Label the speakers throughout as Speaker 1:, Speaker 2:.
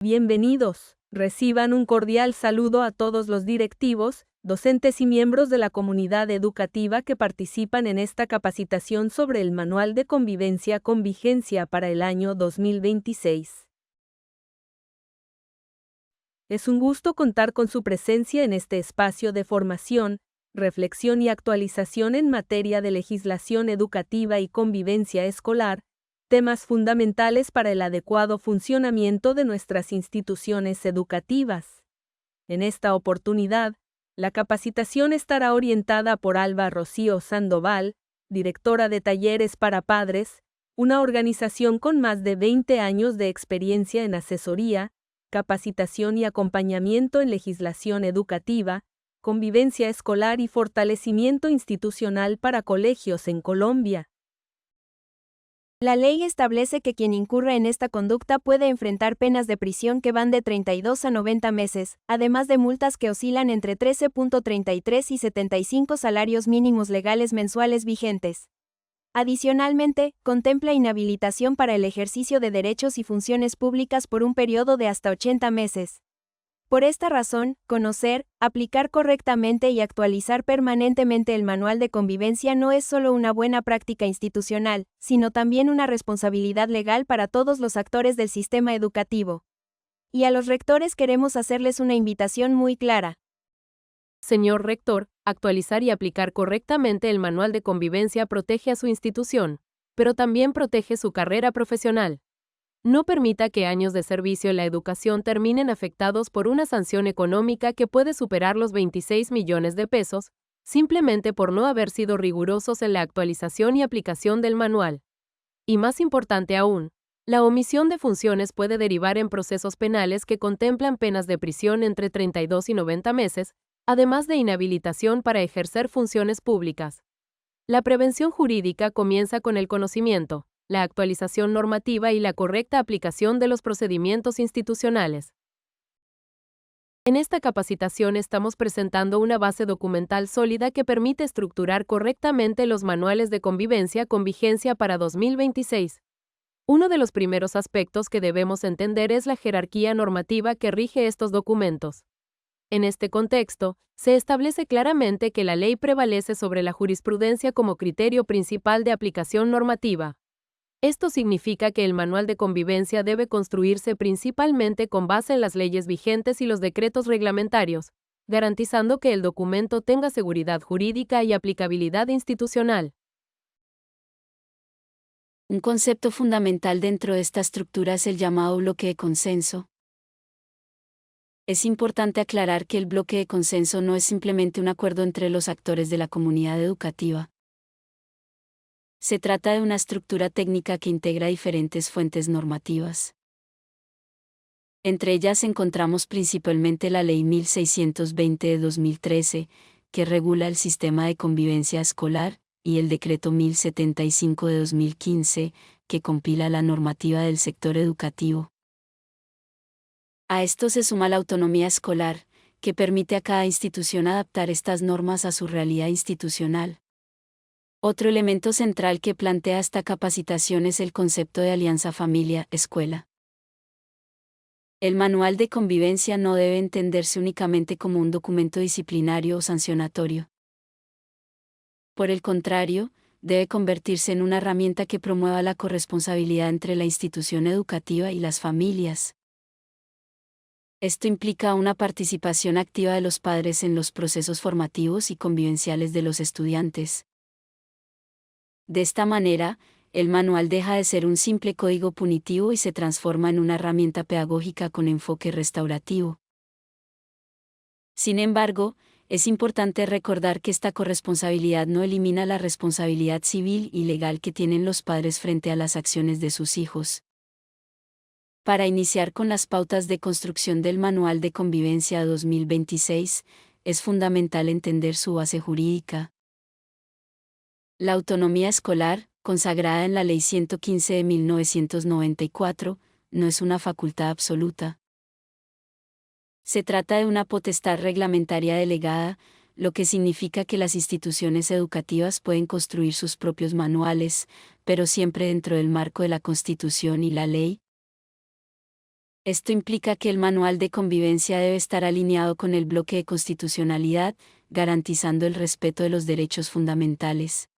Speaker 1: Bienvenidos. Reciban un cordial saludo a todos los directivos, docentes y miembros de la comunidad educativa que participan en esta capacitación sobre el Manual de Convivencia con vigencia para el año 2026. Es un gusto contar con su presencia en este espacio de formación, reflexión y actualización en materia de legislación educativa y convivencia escolar, temas fundamentales para el adecuado funcionamiento de nuestras instituciones educativas. En esta oportunidad, la capacitación estará orientada por Alba Rocío Sandoval, directora de Talleres para Padres, una organización con más de 20 años de experiencia en asesoría, capacitación y acompañamiento en legislación educativa, convivencia escolar y fortalecimiento institucional para colegios en Colombia.
Speaker 2: La ley establece que quien incurra en esta conducta puede enfrentar penas de prisión que van de 32 a 90 meses, además de multas que oscilan entre 13.33 y 75 salarios mínimos legales mensuales vigentes. Adicionalmente, contempla inhabilitación para el ejercicio de derechos y funciones públicas por un periodo de hasta 80 meses. Por esta razón, conocer, aplicar correctamente y actualizar permanentemente el Manual de Convivencia no es solo una buena práctica institucional, sino también una responsabilidad legal para todos los actores del sistema educativo. Y a los rectores queremos hacerles una invitación muy clara.
Speaker 3: Señor rector, actualizar y aplicar correctamente el Manual de Convivencia protege a su institución, pero también protege su carrera profesional. No permita que años de servicio en la educación terminen afectados por una sanción económica que puede superar los 26 millones de pesos, simplemente por no haber sido rigurosos en la actualización y aplicación del manual. Y más importante aún, la omisión de funciones puede derivar en procesos penales que contemplan penas de prisión entre 32 y 90 meses, además de inhabilitación para ejercer funciones públicas. La prevención jurídica comienza con el conocimiento, la actualización normativa y la correcta aplicación de los procedimientos institucionales. En esta capacitación estamos presentando una base documental sólida que permite estructurar correctamente los manuales de convivencia con vigencia para 2026. Uno de los primeros aspectos que debemos entender es la jerarquía normativa que rige estos documentos. En este contexto, se establece claramente que la ley prevalece sobre la jurisprudencia como criterio principal de aplicación normativa. Esto significa que el manual de convivencia debe construirse principalmente con base en las leyes vigentes y los decretos reglamentarios, garantizando que el documento tenga seguridad jurídica y aplicabilidad institucional.
Speaker 4: Un concepto fundamental dentro de esta estructura es el llamado bloque de consenso. Es importante aclarar que el bloque de consenso no es simplemente un acuerdo entre los actores de la comunidad educativa. Se trata de una estructura técnica que integra diferentes fuentes normativas. Entre ellas encontramos principalmente la Ley 1620 de 2013, que regula el sistema de convivencia escolar, y el Decreto 1075 de 2015, que compila la normativa del sector educativo. A esto se suma la autonomía escolar, que permite a cada institución adaptar estas normas a su realidad institucional. Otro elemento central que plantea esta capacitación es el concepto de alianza familia-escuela. El manual de convivencia no debe entenderse únicamente como un documento disciplinario o sancionatorio. Por el contrario, debe convertirse en una herramienta que promueva la corresponsabilidad entre la institución educativa y las familias. Esto implica una participación activa de los padres en los procesos formativos y convivenciales de los estudiantes. De esta manera, el manual deja de ser un simple código punitivo y se transforma en una herramienta pedagógica con enfoque restaurativo. Sin embargo, es importante recordar que esta corresponsabilidad no elimina la responsabilidad civil y legal que tienen los padres frente a las acciones de sus hijos. Para iniciar con las pautas de construcción del Manual de Convivencia 2026, es fundamental entender su base jurídica. La autonomía escolar, consagrada en la Ley 115 de 1994, no es una facultad absoluta. Se trata de una potestad reglamentaria delegada, lo que significa que las instituciones educativas pueden construir sus propios manuales, pero siempre dentro del marco de la Constitución y la ley. Esto implica que el manual de convivencia debe estar alineado con el bloque de constitucionalidad, garantizando el respeto de los derechos fundamentales.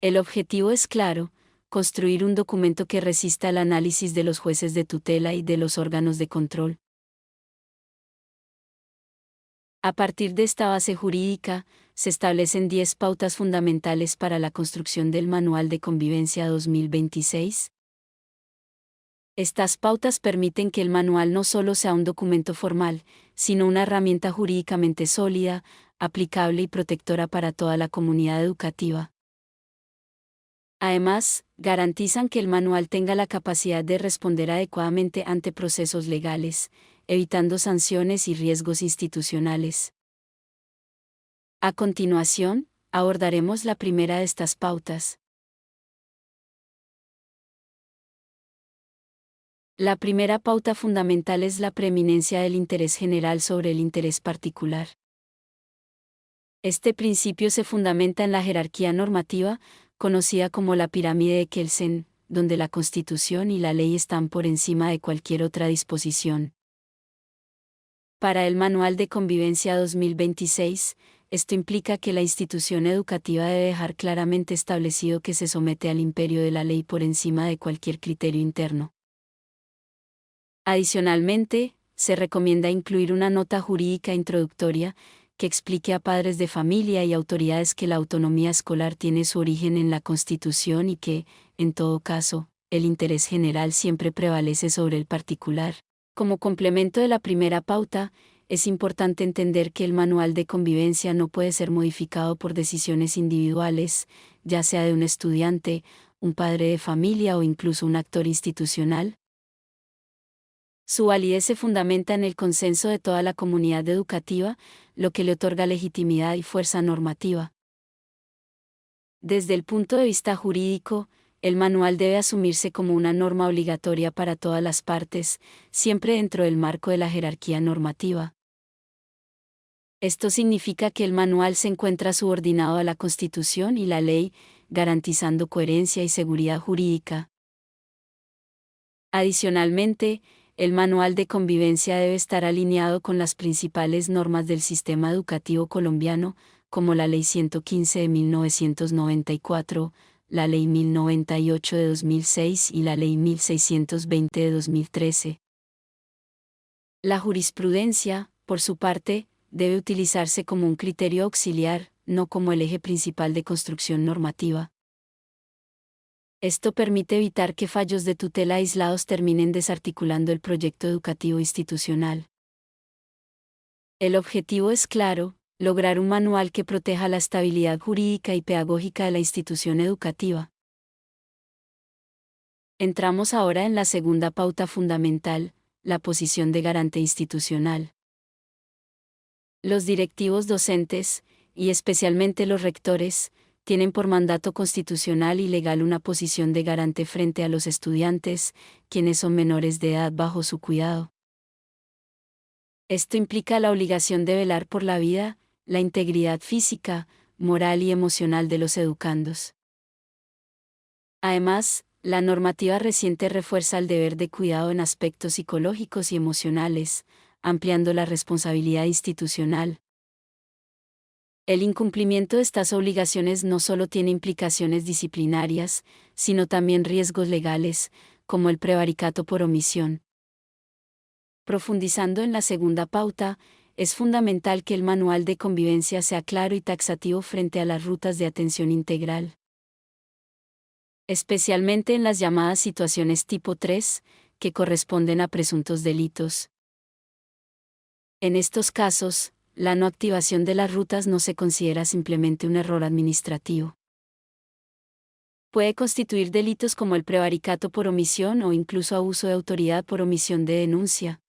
Speaker 4: El objetivo es claro: construir un documento que resista al análisis de los jueces de tutela y de los órganos de control. A partir de esta base jurídica, se establecen 10 pautas fundamentales para la construcción del Manual de Convivencia 2026. Estas pautas permiten que el manual no solo sea un documento formal, sino una herramienta jurídicamente sólida, aplicable y protectora para toda la comunidad educativa. Además, garantizan que el manual tenga la capacidad de responder adecuadamente ante procesos legales, evitando sanciones y riesgos institucionales. A continuación, abordaremos la primera de estas pautas. La primera pauta fundamental es la preeminencia del interés general sobre el interés particular. Este principio se fundamenta en la jerarquía normativa, conocida como la pirámide de Kelsen, donde la Constitución y la ley están por encima de cualquier otra disposición. Para el Manual de Convivencia 2026, esto implica que la institución educativa debe dejar claramente establecido que se somete al imperio de la ley por encima de cualquier criterio interno. Adicionalmente, se recomienda incluir una nota jurídica introductoria que explique a padres de familia y autoridades que la autonomía escolar tiene su origen en la Constitución y que, en todo caso, el interés general siempre prevalece sobre el particular. Como complemento de la primera pauta, es importante entender que el manual de convivencia no puede ser modificado por decisiones individuales, ya sea de un estudiante, un padre de familia o incluso un actor institucional. Su validez se fundamenta en el consenso de toda la comunidad educativa, lo que le otorga legitimidad y fuerza normativa. Desde el punto de vista jurídico, el manual debe asumirse como una norma obligatoria para todas las partes, siempre dentro del marco de la jerarquía normativa. Esto significa que el manual se encuentra subordinado a la Constitución y la ley, garantizando coherencia y seguridad jurídica. Adicionalmente, el manual de convivencia debe estar alineado con las principales normas del sistema educativo colombiano, como la Ley 115 de 1994, la Ley 1098 de 2006 y la Ley 1620 de 2013. La jurisprudencia, por su parte, debe utilizarse como un criterio auxiliar, no como el eje principal de construcción normativa. Esto permite evitar que fallos de tutela aislados terminen desarticulando el proyecto educativo institucional. El objetivo es claro: lograr un manual que proteja la estabilidad jurídica y pedagógica de la institución educativa. Entramos ahora en la segunda pauta fundamental, la posición de garante institucional. Los directivos docentes, y especialmente los rectores, tienen por mandato constitucional y legal una posición de garante frente a los estudiantes, quienes son menores de edad bajo su cuidado. Esto implica la obligación de velar por la vida, la integridad física, moral y emocional de los educandos. Además, la normativa reciente refuerza el deber de cuidado en aspectos psicológicos y emocionales, ampliando la responsabilidad institucional. El incumplimiento de estas obligaciones no solo tiene implicaciones disciplinarias, sino también riesgos legales, como el prevaricato por omisión. Profundizando en la segunda pauta, es fundamental que el manual de convivencia sea claro y taxativo frente a las rutas de atención integral. Especialmente en las llamadas situaciones tipo 3, que corresponden a presuntos delitos. En estos casos, la no activación de las rutas no se considera simplemente un error administrativo. Puede constituir delitos como el prevaricato por omisión o incluso abuso de autoridad por omisión de denuncia.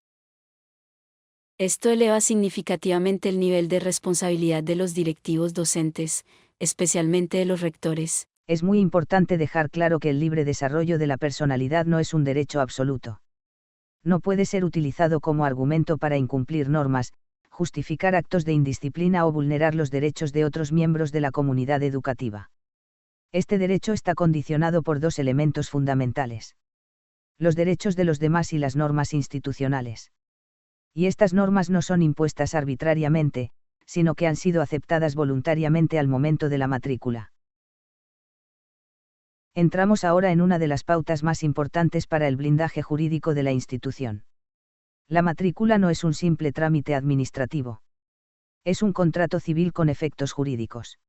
Speaker 4: Esto eleva significativamente el nivel de responsabilidad de los directivos docentes, especialmente de los rectores.
Speaker 5: Es muy importante dejar claro que el libre desarrollo de la personalidad no es un derecho absoluto. No puede ser utilizado como argumento para incumplir normas, justificar actos de indisciplina o vulnerar los derechos de otros miembros de la comunidad educativa. Este derecho está condicionado por dos elementos fundamentales. los derechos de los demás y las normas institucionales. Y estas normas no son impuestas arbitrariamente, sino que han sido aceptadas voluntariamente al momento de la matrícula. Entramos ahora en una de las pautas más importantes para el blindaje jurídico de la institución. La matrícula no es un simple trámite administrativo. Es un contrato civil con efectos jurídicos.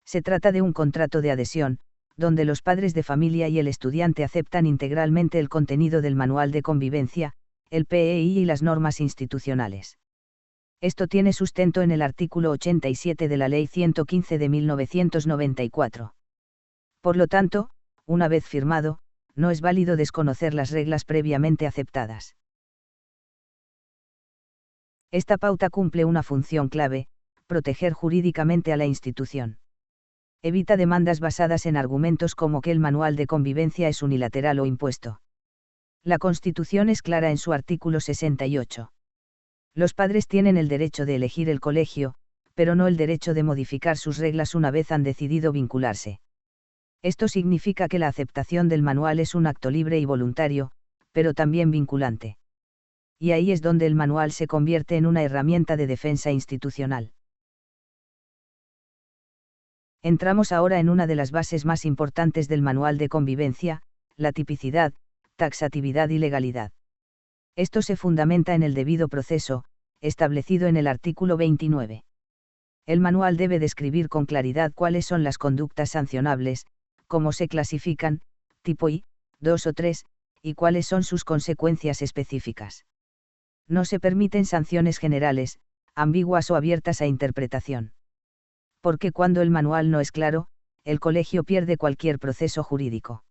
Speaker 5: Se trata de un contrato de adhesión, donde los padres de familia y el estudiante aceptan integralmente el contenido del Manual de Convivencia, el PEI y las normas institucionales. Esto tiene sustento en el artículo 87 de la Ley 115 de 1994. Por lo tanto, una vez firmado, no es válido desconocer las reglas previamente aceptadas. Esta pauta cumple una función clave: proteger jurídicamente a la institución. Evita demandas basadas en argumentos como que el manual de convivencia es unilateral o impuesto. La Constitución es clara en su artículo 68. Los padres tienen el derecho de elegir el colegio, pero no el derecho de modificar sus reglas una vez han decidido vincularse. Esto significa que la aceptación del manual es un acto libre y voluntario, pero también vinculante. Y ahí es donde el manual se convierte en una herramienta de defensa institucional. Entramos ahora en una de las bases más importantes del manual de convivencia: la tipicidad, taxatividad y legalidad. Esto se fundamenta en el debido proceso, establecido en el artículo 29. El manual debe describir con claridad cuáles son las conductas sancionables, cómo se clasifican, tipo I, 2 o 3, y cuáles son sus consecuencias específicas. No se permiten sanciones generales, ambiguas o abiertas a interpretación. Porque cuando el manual no es claro, el colegio pierde cualquier proceso jurídico.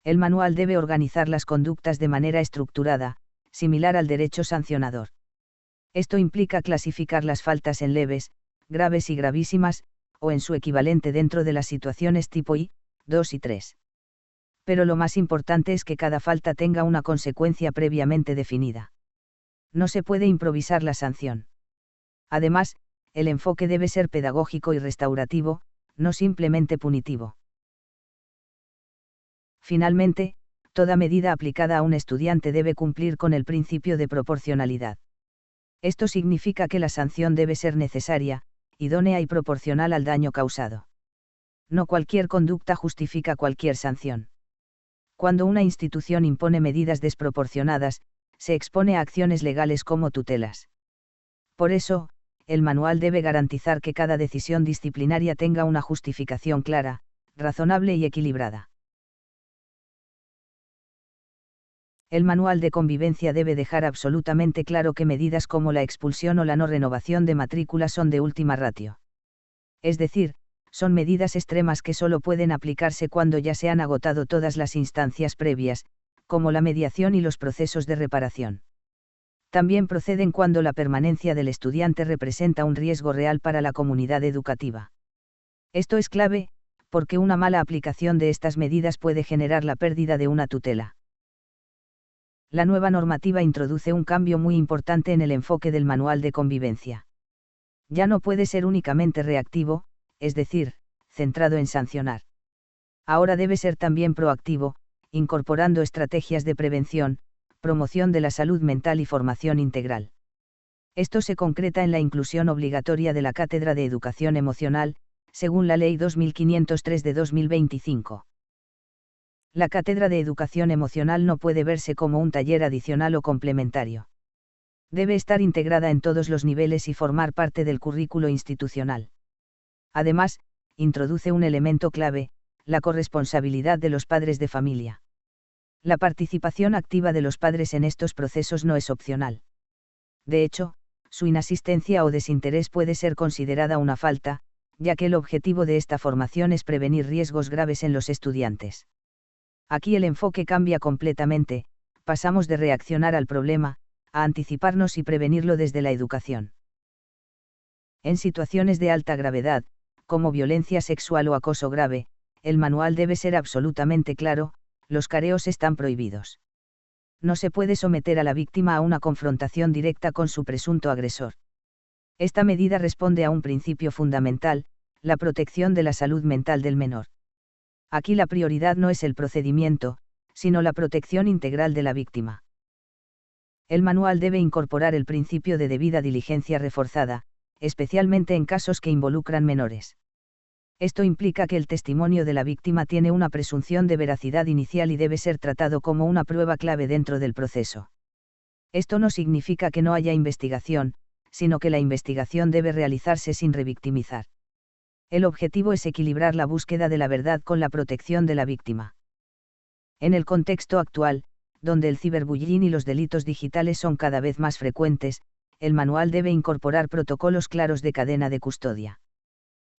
Speaker 5: El manual debe organizar las conductas de manera estructurada, similar al derecho sancionador. Esto implica clasificar las faltas en leves, graves y gravísimas, o en su equivalente dentro de las situaciones tipo I, 2 y 3. Pero lo más importante es que cada falta tenga una consecuencia previamente definida. No se puede improvisar la sanción. Además, el enfoque debe ser pedagógico y restaurativo, no simplemente punitivo. Finalmente, toda medida aplicada a un estudiante debe cumplir con el principio de proporcionalidad. Esto significa que la sanción debe ser necesaria, idónea y proporcional al daño causado. No cualquier conducta justifica cualquier sanción. Cuando una institución impone medidas desproporcionadas, se expone a acciones legales como tutelas. Por eso, el manual debe garantizar que cada decisión disciplinaria tenga una justificación clara, razonable y equilibrada. El manual de convivencia debe dejar absolutamente claro que medidas como la expulsión o la no renovación de matrícula son de última ratio. Es decir, son medidas extremas que solo pueden aplicarse cuando ya se han agotado todas las instancias previas, como la mediación y los procesos de reparación. También proceden cuando la permanencia del estudiante representa un riesgo real para la comunidad educativa. Esto es clave, porque una mala aplicación de estas medidas puede generar la pérdida de una tutela. La nueva normativa introduce un cambio muy importante en el enfoque del manual de convivencia. Ya no puede ser únicamente reactivo, es decir, centrado en sancionar. Ahora debe ser también proactivo, incorporando estrategias de prevención, promoción de la salud mental y formación integral. Esto se concreta en la inclusión obligatoria de la Cátedra de Educación Emocional, según la Ley 2503 de 2025. La Cátedra de Educación Emocional no puede verse como un taller adicional o complementario. Debe estar integrada en todos los niveles y formar parte del currículo institucional. Además, introduce un elemento clave: la corresponsabilidad de los padres de familia. La participación activa de los padres en estos procesos no es opcional. De hecho, su inasistencia o desinterés puede ser considerada una falta, ya que el objetivo de esta formación es prevenir riesgos graves en los estudiantes. Aquí el enfoque cambia completamente, pasamos de reaccionar al problema, a anticiparnos y prevenirlo desde la educación. En situaciones de alta gravedad, como violencia sexual o acoso grave, el manual debe ser absolutamente claro: los careos están prohibidos. No se puede someter a la víctima a una confrontación directa con su presunto agresor. Esta medida responde a un principio fundamental: la protección de la salud mental del menor. Aquí la prioridad no es el procedimiento, sino la protección integral de la víctima. El manual debe incorporar el principio de debida diligencia reforzada, especialmente en casos que involucran menores. Esto implica que el testimonio de la víctima tiene una presunción de veracidad inicial y debe ser tratado como una prueba clave dentro del proceso. Esto no significa que no haya investigación, sino que la investigación debe realizarse sin revictimizar. El objetivo es equilibrar la búsqueda de la verdad con la protección de la víctima. En el contexto actual, donde el ciberbullying y los delitos digitales son cada vez más frecuentes, el manual debe incorporar protocolos claros de cadena de custodia.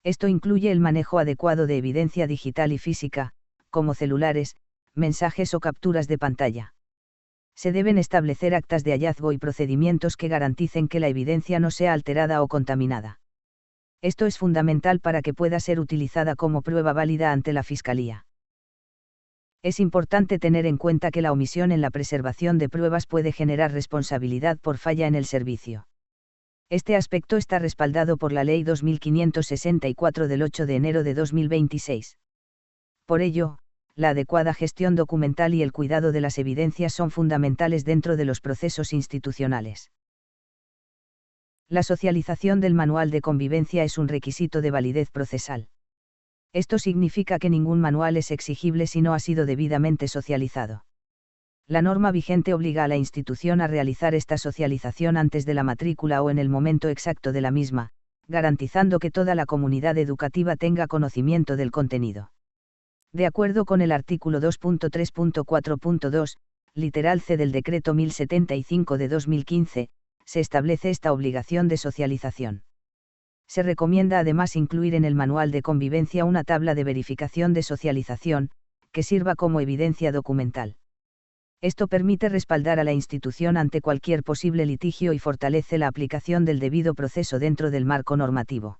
Speaker 5: Esto incluye el manejo adecuado de evidencia digital y física, como celulares, mensajes o capturas de pantalla. Se deben establecer actas de hallazgo y procedimientos que garanticen que la evidencia no sea alterada o contaminada. Esto es fundamental para que pueda ser utilizada como prueba válida ante la Fiscalía. Es importante tener en cuenta que la omisión en la preservación de pruebas puede generar responsabilidad por falla en el servicio. Este aspecto está respaldado por la Ley 2564 del 8 de enero de 2026. Por ello, la adecuada gestión documental y el cuidado de las evidencias son fundamentales dentro de los procesos institucionales. La socialización del manual de convivencia es un requisito de validez procesal. Esto significa que ningún manual es exigible si no ha sido debidamente socializado. La norma vigente obliga a la institución a realizar esta socialización antes de la matrícula o en el momento exacto de la misma, garantizando que toda la comunidad educativa tenga conocimiento del contenido. De acuerdo con el artículo 2.3.4.2, literal C del Decreto 1075 de 2015, se establece esta obligación de socialización. Se recomienda además incluir en el manual de convivencia una tabla de verificación de socialización, que sirva como evidencia documental. Esto permite respaldar a la institución ante cualquier posible litigio y fortalece la aplicación del debido proceso dentro del marco normativo.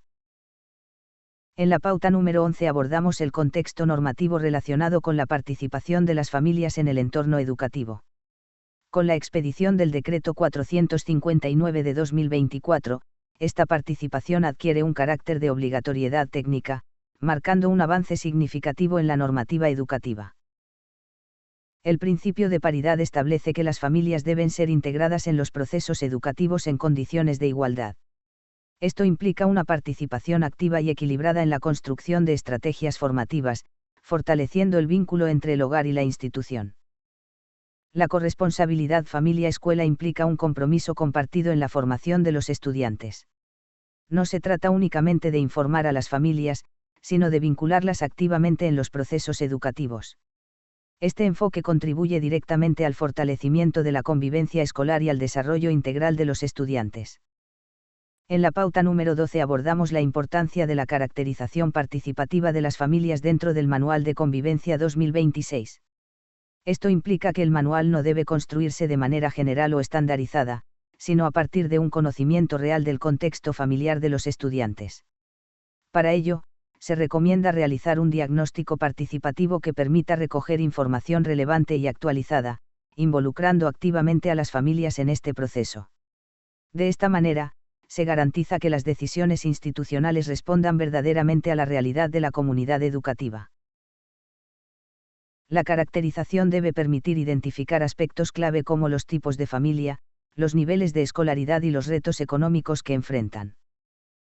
Speaker 5: En la pauta número 11 abordamos el contexto normativo relacionado con la participación de las familias en el entorno educativo. Con la expedición del Decreto 459 de 2024, esta participación adquiere un carácter de obligatoriedad técnica, marcando un avance significativo en la normativa educativa. El principio de paridad establece que las familias deben ser integradas en los procesos educativos en condiciones de igualdad. Esto implica una participación activa y equilibrada en la construcción de estrategias formativas, fortaleciendo el vínculo entre el hogar y la institución. La corresponsabilidad familia-escuela implica un compromiso compartido en la formación de los estudiantes. No se trata únicamente de informar a las familias, sino de vincularlas activamente en los procesos educativos. Este enfoque contribuye directamente al fortalecimiento de la convivencia escolar y al desarrollo integral de los estudiantes. En la pauta número 12 abordamos la importancia de la caracterización participativa de las familias dentro del Manual de Convivencia 2026. Esto implica que el manual no debe construirse de manera general o estandarizada, sino a partir de un conocimiento real del contexto familiar de los estudiantes. Para ello, se recomienda realizar un diagnóstico participativo que permita recoger información relevante y actualizada, involucrando activamente a las familias en este proceso. De esta manera, se garantiza que las decisiones institucionales respondan verdaderamente a la realidad de la comunidad educativa. La caracterización debe permitir identificar aspectos clave como los tipos de familia, los niveles de escolaridad y los retos económicos que enfrentan.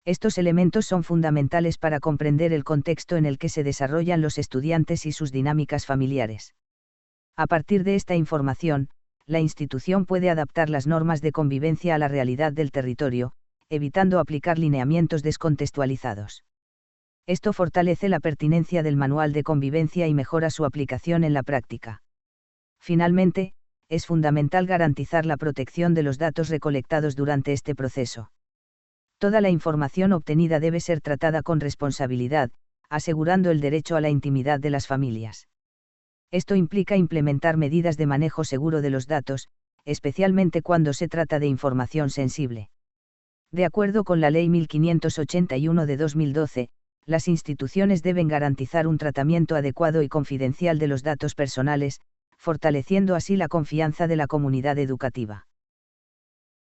Speaker 5: Estos elementos son fundamentales para comprender el contexto en el que se desarrollan los estudiantes y sus dinámicas familiares. A partir de esta información, la institución puede adaptar las normas de convivencia a la realidad del territorio, evitando aplicar lineamientos descontextualizados. Esto fortalece la pertinencia del manual de convivencia y mejora su aplicación en la práctica. Finalmente, es fundamental garantizar la protección de los datos recolectados durante este proceso. Toda la información obtenida debe ser tratada con responsabilidad, asegurando el derecho a la intimidad de las familias. Esto implica implementar medidas de manejo seguro de los datos, especialmente cuando se trata de información sensible. De acuerdo con la Ley 1581 de 2012, las instituciones deben garantizar un tratamiento adecuado y confidencial de los datos personales, fortaleciendo así la confianza de la comunidad educativa.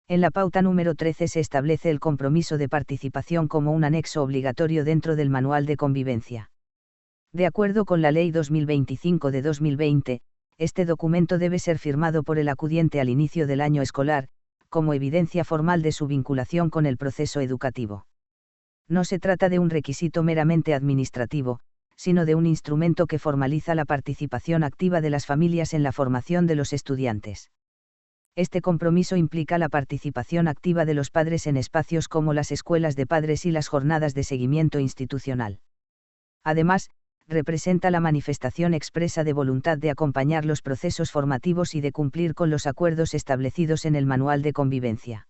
Speaker 5: En la pauta número 13 se establece el compromiso de participación como un anexo obligatorio dentro del manual de convivencia. De acuerdo con la Ley 2025 de 2020, Este documento debe ser firmado por el acudiente al inicio del año escolar, como evidencia formal de su vinculación con el proceso educativo. No se trata de un requisito meramente administrativo, sino de un instrumento que formaliza la participación activa de las familias en la formación de los estudiantes. Este compromiso implica la participación activa de los padres en espacios como las escuelas de padres y las jornadas de seguimiento institucional. Además, representa la manifestación expresa de voluntad de acompañar los procesos formativos y de cumplir con los acuerdos establecidos en el Manual de Convivencia.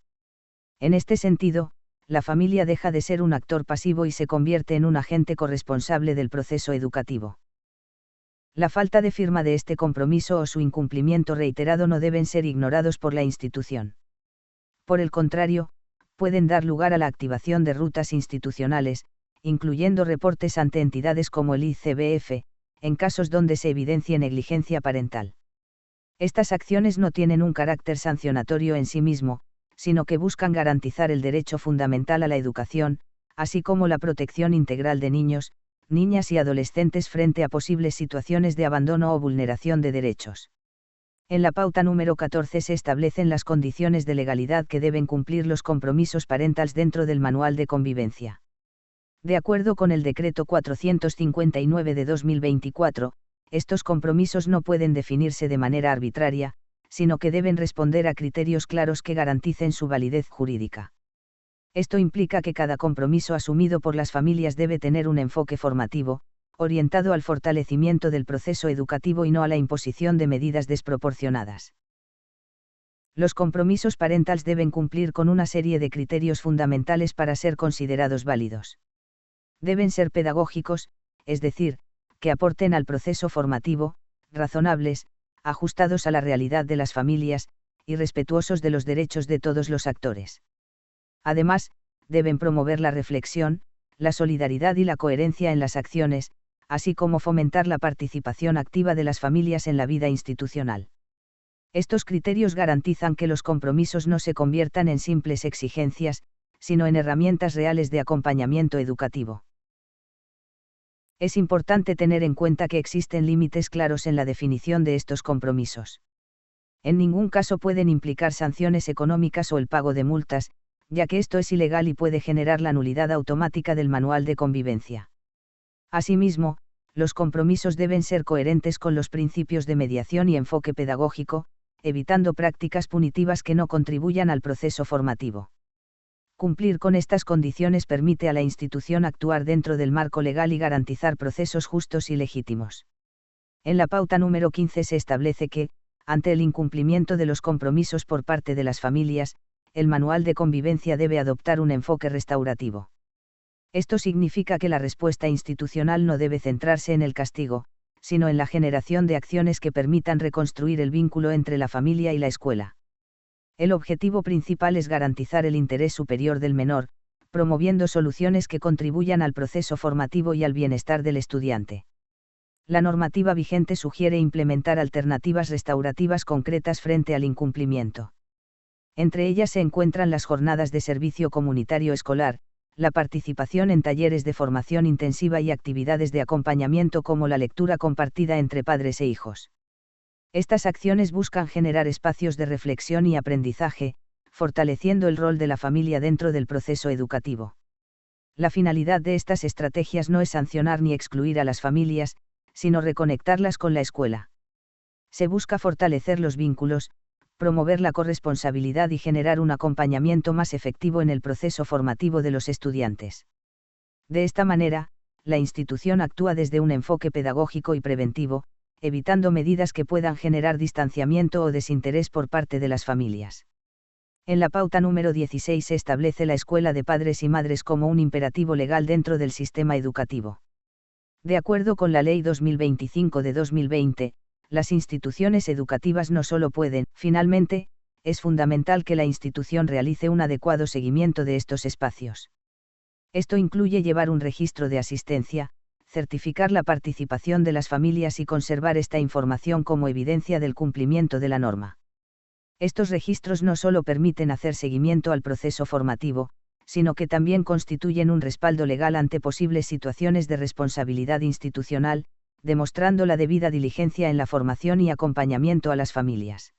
Speaker 5: En este sentido, la familia deja de ser un actor pasivo y se convierte en un agente corresponsable del proceso educativo. La falta de firma de este compromiso o su incumplimiento reiterado no deben ser ignorados por la institución. Por el contrario, pueden dar lugar a la activación de rutas institucionales, incluyendo reportes ante entidades como el ICBF, en casos donde se evidencie negligencia parental. Estas acciones no tienen un carácter sancionatorio en sí mismo, sino que buscan garantizar el derecho fundamental a la educación, así como la protección integral de niños, niñas y adolescentes frente a posibles situaciones de abandono o vulneración de derechos. En la pauta número 14 se establecen las condiciones de legalidad que deben cumplir los compromisos parentales dentro del Manual de Convivencia. De acuerdo con el Decreto 459 de 2024, estos compromisos no pueden definirse de manera arbitraria, sino que deben responder a criterios claros que garanticen su validez jurídica. Esto implica que cada compromiso asumido por las familias debe tener un enfoque formativo, orientado al fortalecimiento del proceso educativo y no a la imposición de medidas desproporcionadas. Los compromisos parentales deben cumplir con una serie de criterios fundamentales para ser considerados válidos. Deben ser pedagógicos, es decir, que aporten al proceso formativo, razonables, ajustados a la realidad de las familias, y respetuosos de los derechos de todos los actores. Además, deben promover la reflexión, la solidaridad y la coherencia en las acciones, así como fomentar la participación activa de las familias en la vida institucional. Estos criterios garantizan que los compromisos no se conviertan en simples exigencias, sino en herramientas reales de acompañamiento educativo. Es importante tener en cuenta que existen límites claros en la definición de estos compromisos. En ningún caso pueden implicar sanciones económicas o el pago de multas, ya que esto es ilegal y puede generar la nulidad automática del Manual de Convivencia. Asimismo, los compromisos deben ser coherentes con los principios de mediación y enfoque pedagógico, evitando prácticas punitivas que no contribuyan al proceso formativo. Cumplir con estas condiciones permite a la institución actuar dentro del marco legal y garantizar procesos justos y legítimos. En la pauta número 15 se establece que, ante el incumplimiento de los compromisos por parte de las familias, el Manual de Convivencia debe adoptar un enfoque restaurativo. Esto significa que la respuesta institucional no debe centrarse en el castigo, sino en la generación de acciones que permitan reconstruir el vínculo entre la familia y la escuela. El objetivo principal es garantizar el interés superior del menor, promoviendo soluciones que contribuyan al proceso formativo y al bienestar del estudiante. La normativa vigente sugiere implementar alternativas restaurativas concretas frente al incumplimiento. Entre ellas se encuentran las jornadas de servicio comunitario escolar, la participación en talleres de formación intensiva y actividades de acompañamiento como la lectura compartida entre padres e hijos. Estas acciones buscan generar espacios de reflexión y aprendizaje, fortaleciendo el rol de la familia dentro del proceso educativo. La finalidad de estas estrategias no es sancionar ni excluir a las familias, sino reconectarlas con la escuela. Se busca fortalecer los vínculos, promover la corresponsabilidad y generar un acompañamiento más efectivo en el proceso formativo de los estudiantes. De esta manera, la institución actúa desde un enfoque pedagógico y preventivo, evitando medidas que puedan generar distanciamiento o desinterés por parte de las familias. En la pauta número 16 se establece la escuela de padres y madres como un imperativo legal dentro del sistema educativo. De acuerdo con la Ley 2025 de 2020, las instituciones educativas no solo pueden, finalmente, es fundamental que la institución realice un adecuado seguimiento de estos espacios. Esto incluye llevar un registro de asistencia, certificar la participación de las familias y conservar esta información como evidencia del cumplimiento de la norma. Estos registros no solo permiten hacer seguimiento al proceso formativo, sino que también constituyen un respaldo legal ante posibles situaciones de responsabilidad institucional, demostrando la debida diligencia en la formación y acompañamiento a las familias.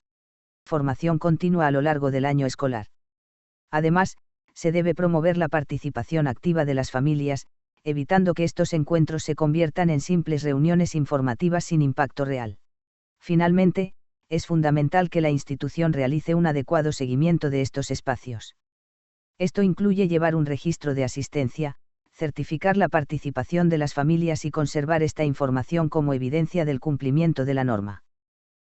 Speaker 5: Formación continua a lo largo del año escolar. Además, se debe promover la participación activa de las familias, evitando que estos encuentros se conviertan en simples reuniones informativas sin impacto real. Finalmente, es fundamental que la institución realice un adecuado seguimiento de estos espacios. Esto incluye llevar un registro de asistencia, certificar la participación de las familias y conservar esta información como evidencia del cumplimiento de la norma.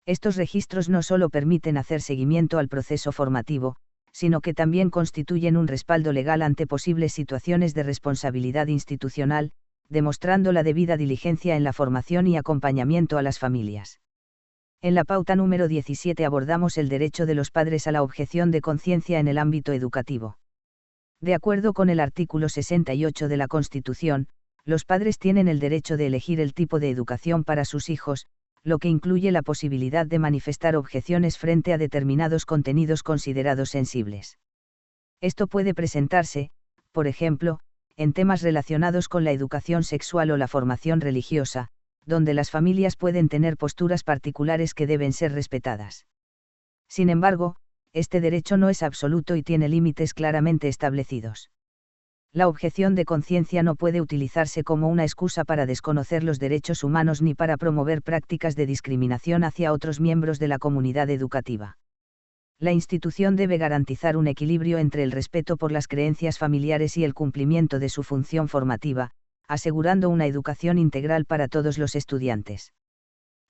Speaker 5: Estos registros no solo permiten hacer seguimiento al proceso formativo, sino que también constituyen un respaldo legal ante posibles situaciones de responsabilidad institucional, demostrando la debida diligencia en la formación y acompañamiento a las familias. En la pauta número 17 abordamos el derecho de los padres a la objeción de conciencia en el ámbito educativo. De acuerdo con el artículo 68 de la Constitución, los padres tienen el derecho de elegir el tipo de educación para sus hijos, lo que incluye la posibilidad de manifestar objeciones frente a determinados contenidos considerados sensibles. Esto puede presentarse, por ejemplo, en temas relacionados con la educación sexual o la formación religiosa, donde las familias pueden tener posturas particulares que deben ser respetadas. Sin embargo, este derecho no es absoluto y tiene límites claramente establecidos. La objeción de conciencia no puede utilizarse como una excusa para desconocer los derechos humanos ni para promover prácticas de discriminación hacia otros miembros de la comunidad educativa. La institución debe garantizar un equilibrio entre el respeto por las creencias familiares y el cumplimiento de su función formativa, asegurando una educación integral para todos los estudiantes.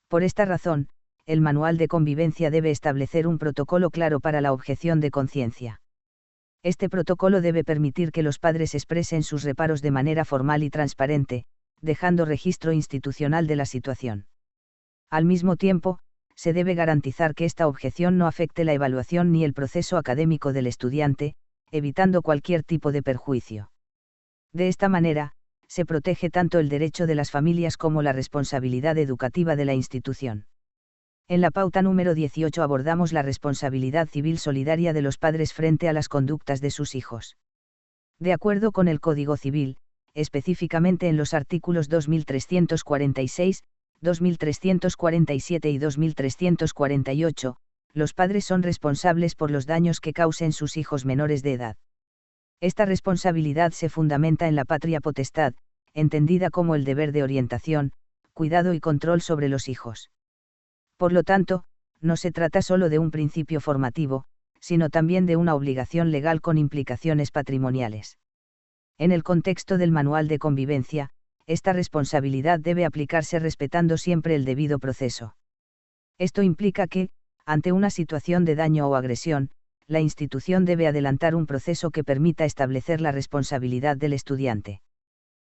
Speaker 5: Por esta razón, el Manual de Convivencia debe establecer un protocolo claro para la objeción de conciencia. Este protocolo debe permitir que los padres expresen sus reparos de manera formal y transparente, dejando registro institucional de la situación. Al mismo tiempo, se debe garantizar que esta objeción no afecte la evaluación ni el proceso académico del estudiante, evitando cualquier tipo de perjuicio. De esta manera, se protege tanto el derecho de las familias como la responsabilidad educativa de la institución. En la pauta número 18 abordamos la responsabilidad civil solidaria de los padres frente a las conductas de sus hijos. De acuerdo con el Código Civil, específicamente en los artículos 2346, 2347 y 2348, los padres son responsables por los daños que causen sus hijos menores de edad. Esta responsabilidad se fundamenta en la patria potestad, entendida como el deber de orientación, cuidado y control sobre los hijos. Por lo tanto, no se trata solo de un principio formativo, sino también de una obligación legal con implicaciones patrimoniales. En el contexto del Manual de Convivencia, esta responsabilidad debe aplicarse respetando siempre el debido proceso. Esto implica que, ante una situación de daño o agresión, la institución debe adelantar un proceso que permita establecer la responsabilidad del estudiante.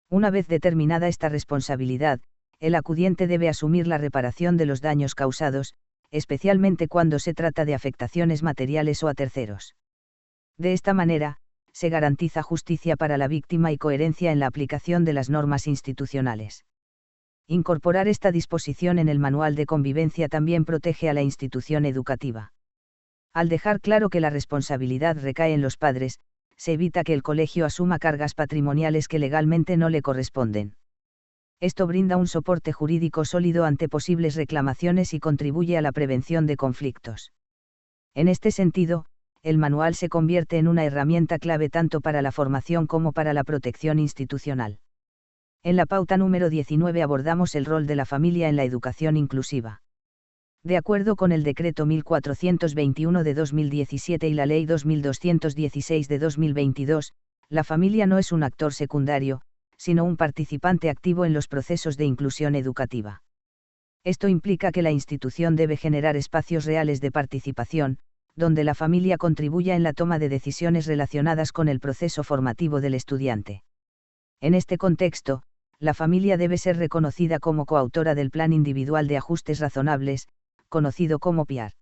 Speaker 5: Una vez determinada esta responsabilidad, el acudiente debe asumir la reparación de los daños causados, especialmente cuando se trata de afectaciones materiales o a terceros. De esta manera, se garantiza justicia para la víctima y coherencia en la aplicación de las normas institucionales. Incorporar esta disposición en el Manual de Convivencia también protege a la institución educativa. Al dejar claro que la responsabilidad recae en los padres, se evita que el colegio asuma cargas patrimoniales que legalmente no le corresponden. Esto brinda un soporte jurídico sólido ante posibles reclamaciones y contribuye a la prevención de conflictos. En este sentido, el manual se convierte en una herramienta clave tanto para la formación como para la protección institucional. En la pauta número 19 abordamos el rol de la familia en la educación inclusiva. De acuerdo con el Decreto 1421 de 2017 y la Ley 2216 de 2022, la familia no es un actor secundario, sino un participante activo en los procesos de inclusión educativa. Esto implica que la institución debe generar espacios reales de participación, donde la familia contribuya en la toma de decisiones relacionadas con el proceso formativo del estudiante. En este contexto, la familia debe ser reconocida como coautora del Plan Individual de Ajustes Razonables, conocido como PIAR.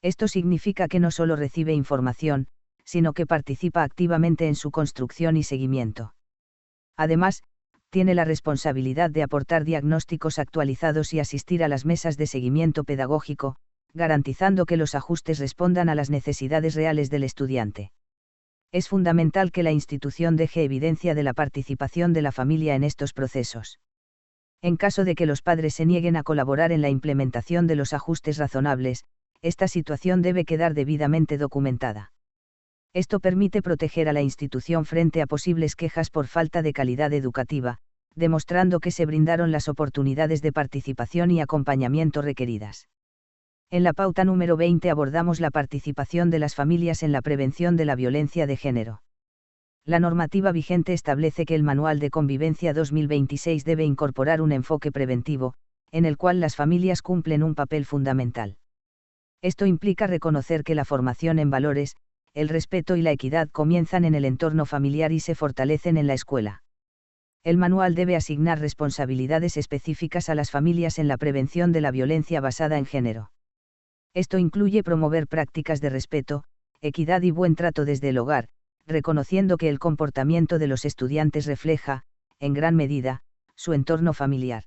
Speaker 5: Esto significa que no solo recibe información, sino que participa activamente en su construcción y seguimiento. Además, tiene la responsabilidad de aportar diagnósticos actualizados y asistir a las mesas de seguimiento pedagógico, garantizando que los ajustes respondan a las necesidades reales del estudiante. Es fundamental que la institución deje evidencia de la participación de la familia en estos procesos. En caso de que los padres se nieguen a colaborar en la implementación de los ajustes razonables, esta situación debe quedar debidamente documentada. Esto permite proteger a la institución frente a posibles quejas por falta de calidad educativa, demostrando que se brindaron las oportunidades de participación y acompañamiento requeridas. En la pauta número 20 abordamos la participación de las familias en la prevención de la violencia de género. La normativa vigente establece que el Manual de Convivencia 2026 debe incorporar un enfoque preventivo, en el cual las familias cumplen un papel fundamental. Esto implica reconocer que la formación en valores, el respeto y la equidad comienzan en el entorno familiar y se fortalecen en la escuela. El manual debe asignar responsabilidades específicas a las familias en la prevención de la violencia basada en género. Esto incluye promover prácticas de respeto, equidad y buen trato desde el hogar, reconociendo que el comportamiento de los estudiantes refleja, en gran medida, su entorno familiar.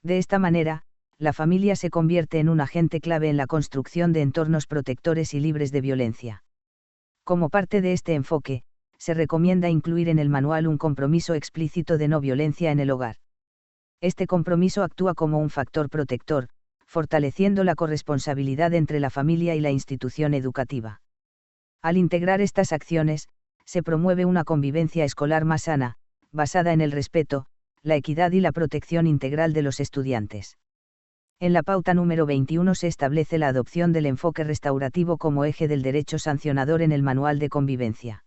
Speaker 5: De esta manera, la familia se convierte en un agente clave en la construcción de entornos protectores y libres de violencia. Como parte de este enfoque, se recomienda incluir en el manual un compromiso explícito de no violencia en el hogar. Este compromiso actúa como un factor protector, fortaleciendo la corresponsabilidad entre la familia y la institución educativa. Al integrar estas acciones, se promueve una convivencia escolar más sana, basada en el respeto, la equidad y la protección integral de los estudiantes. En la pauta número 21 se establece la adopción del enfoque restaurativo como eje del derecho sancionador en el Manual de Convivencia.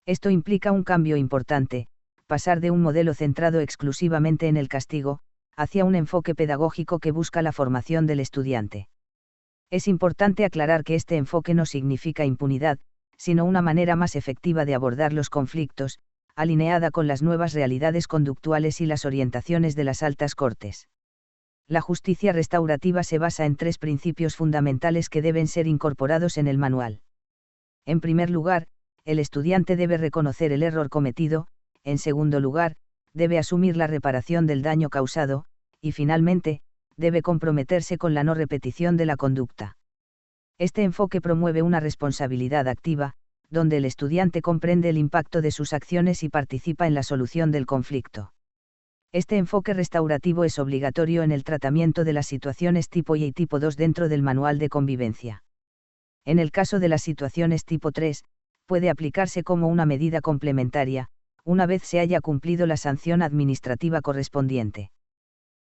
Speaker 5: Esto implica un cambio importante, pasar de un modelo centrado exclusivamente en el castigo, hacia un enfoque pedagógico que busca la formación del estudiante. Es importante aclarar que este enfoque no significa impunidad, sino una manera más efectiva de abordar los conflictos, alineada con las nuevas realidades conductuales y las orientaciones de las altas cortes. La justicia restaurativa se basa en 3 principios fundamentales que deben ser incorporados en el manual. En primer lugar, el estudiante debe reconocer el error cometido, en segundo lugar, debe asumir la reparación del daño causado, y finalmente, debe comprometerse con la no repetición de la conducta. Este enfoque promueve una responsabilidad activa, donde el estudiante comprende el impacto de sus acciones y participa en la solución del conflicto. Este enfoque restaurativo es obligatorio en el tratamiento de las situaciones tipo I y tipo 2 dentro del Manual de Convivencia. En el caso de las situaciones tipo 3, puede aplicarse como una medida complementaria, una vez se haya cumplido la sanción administrativa correspondiente.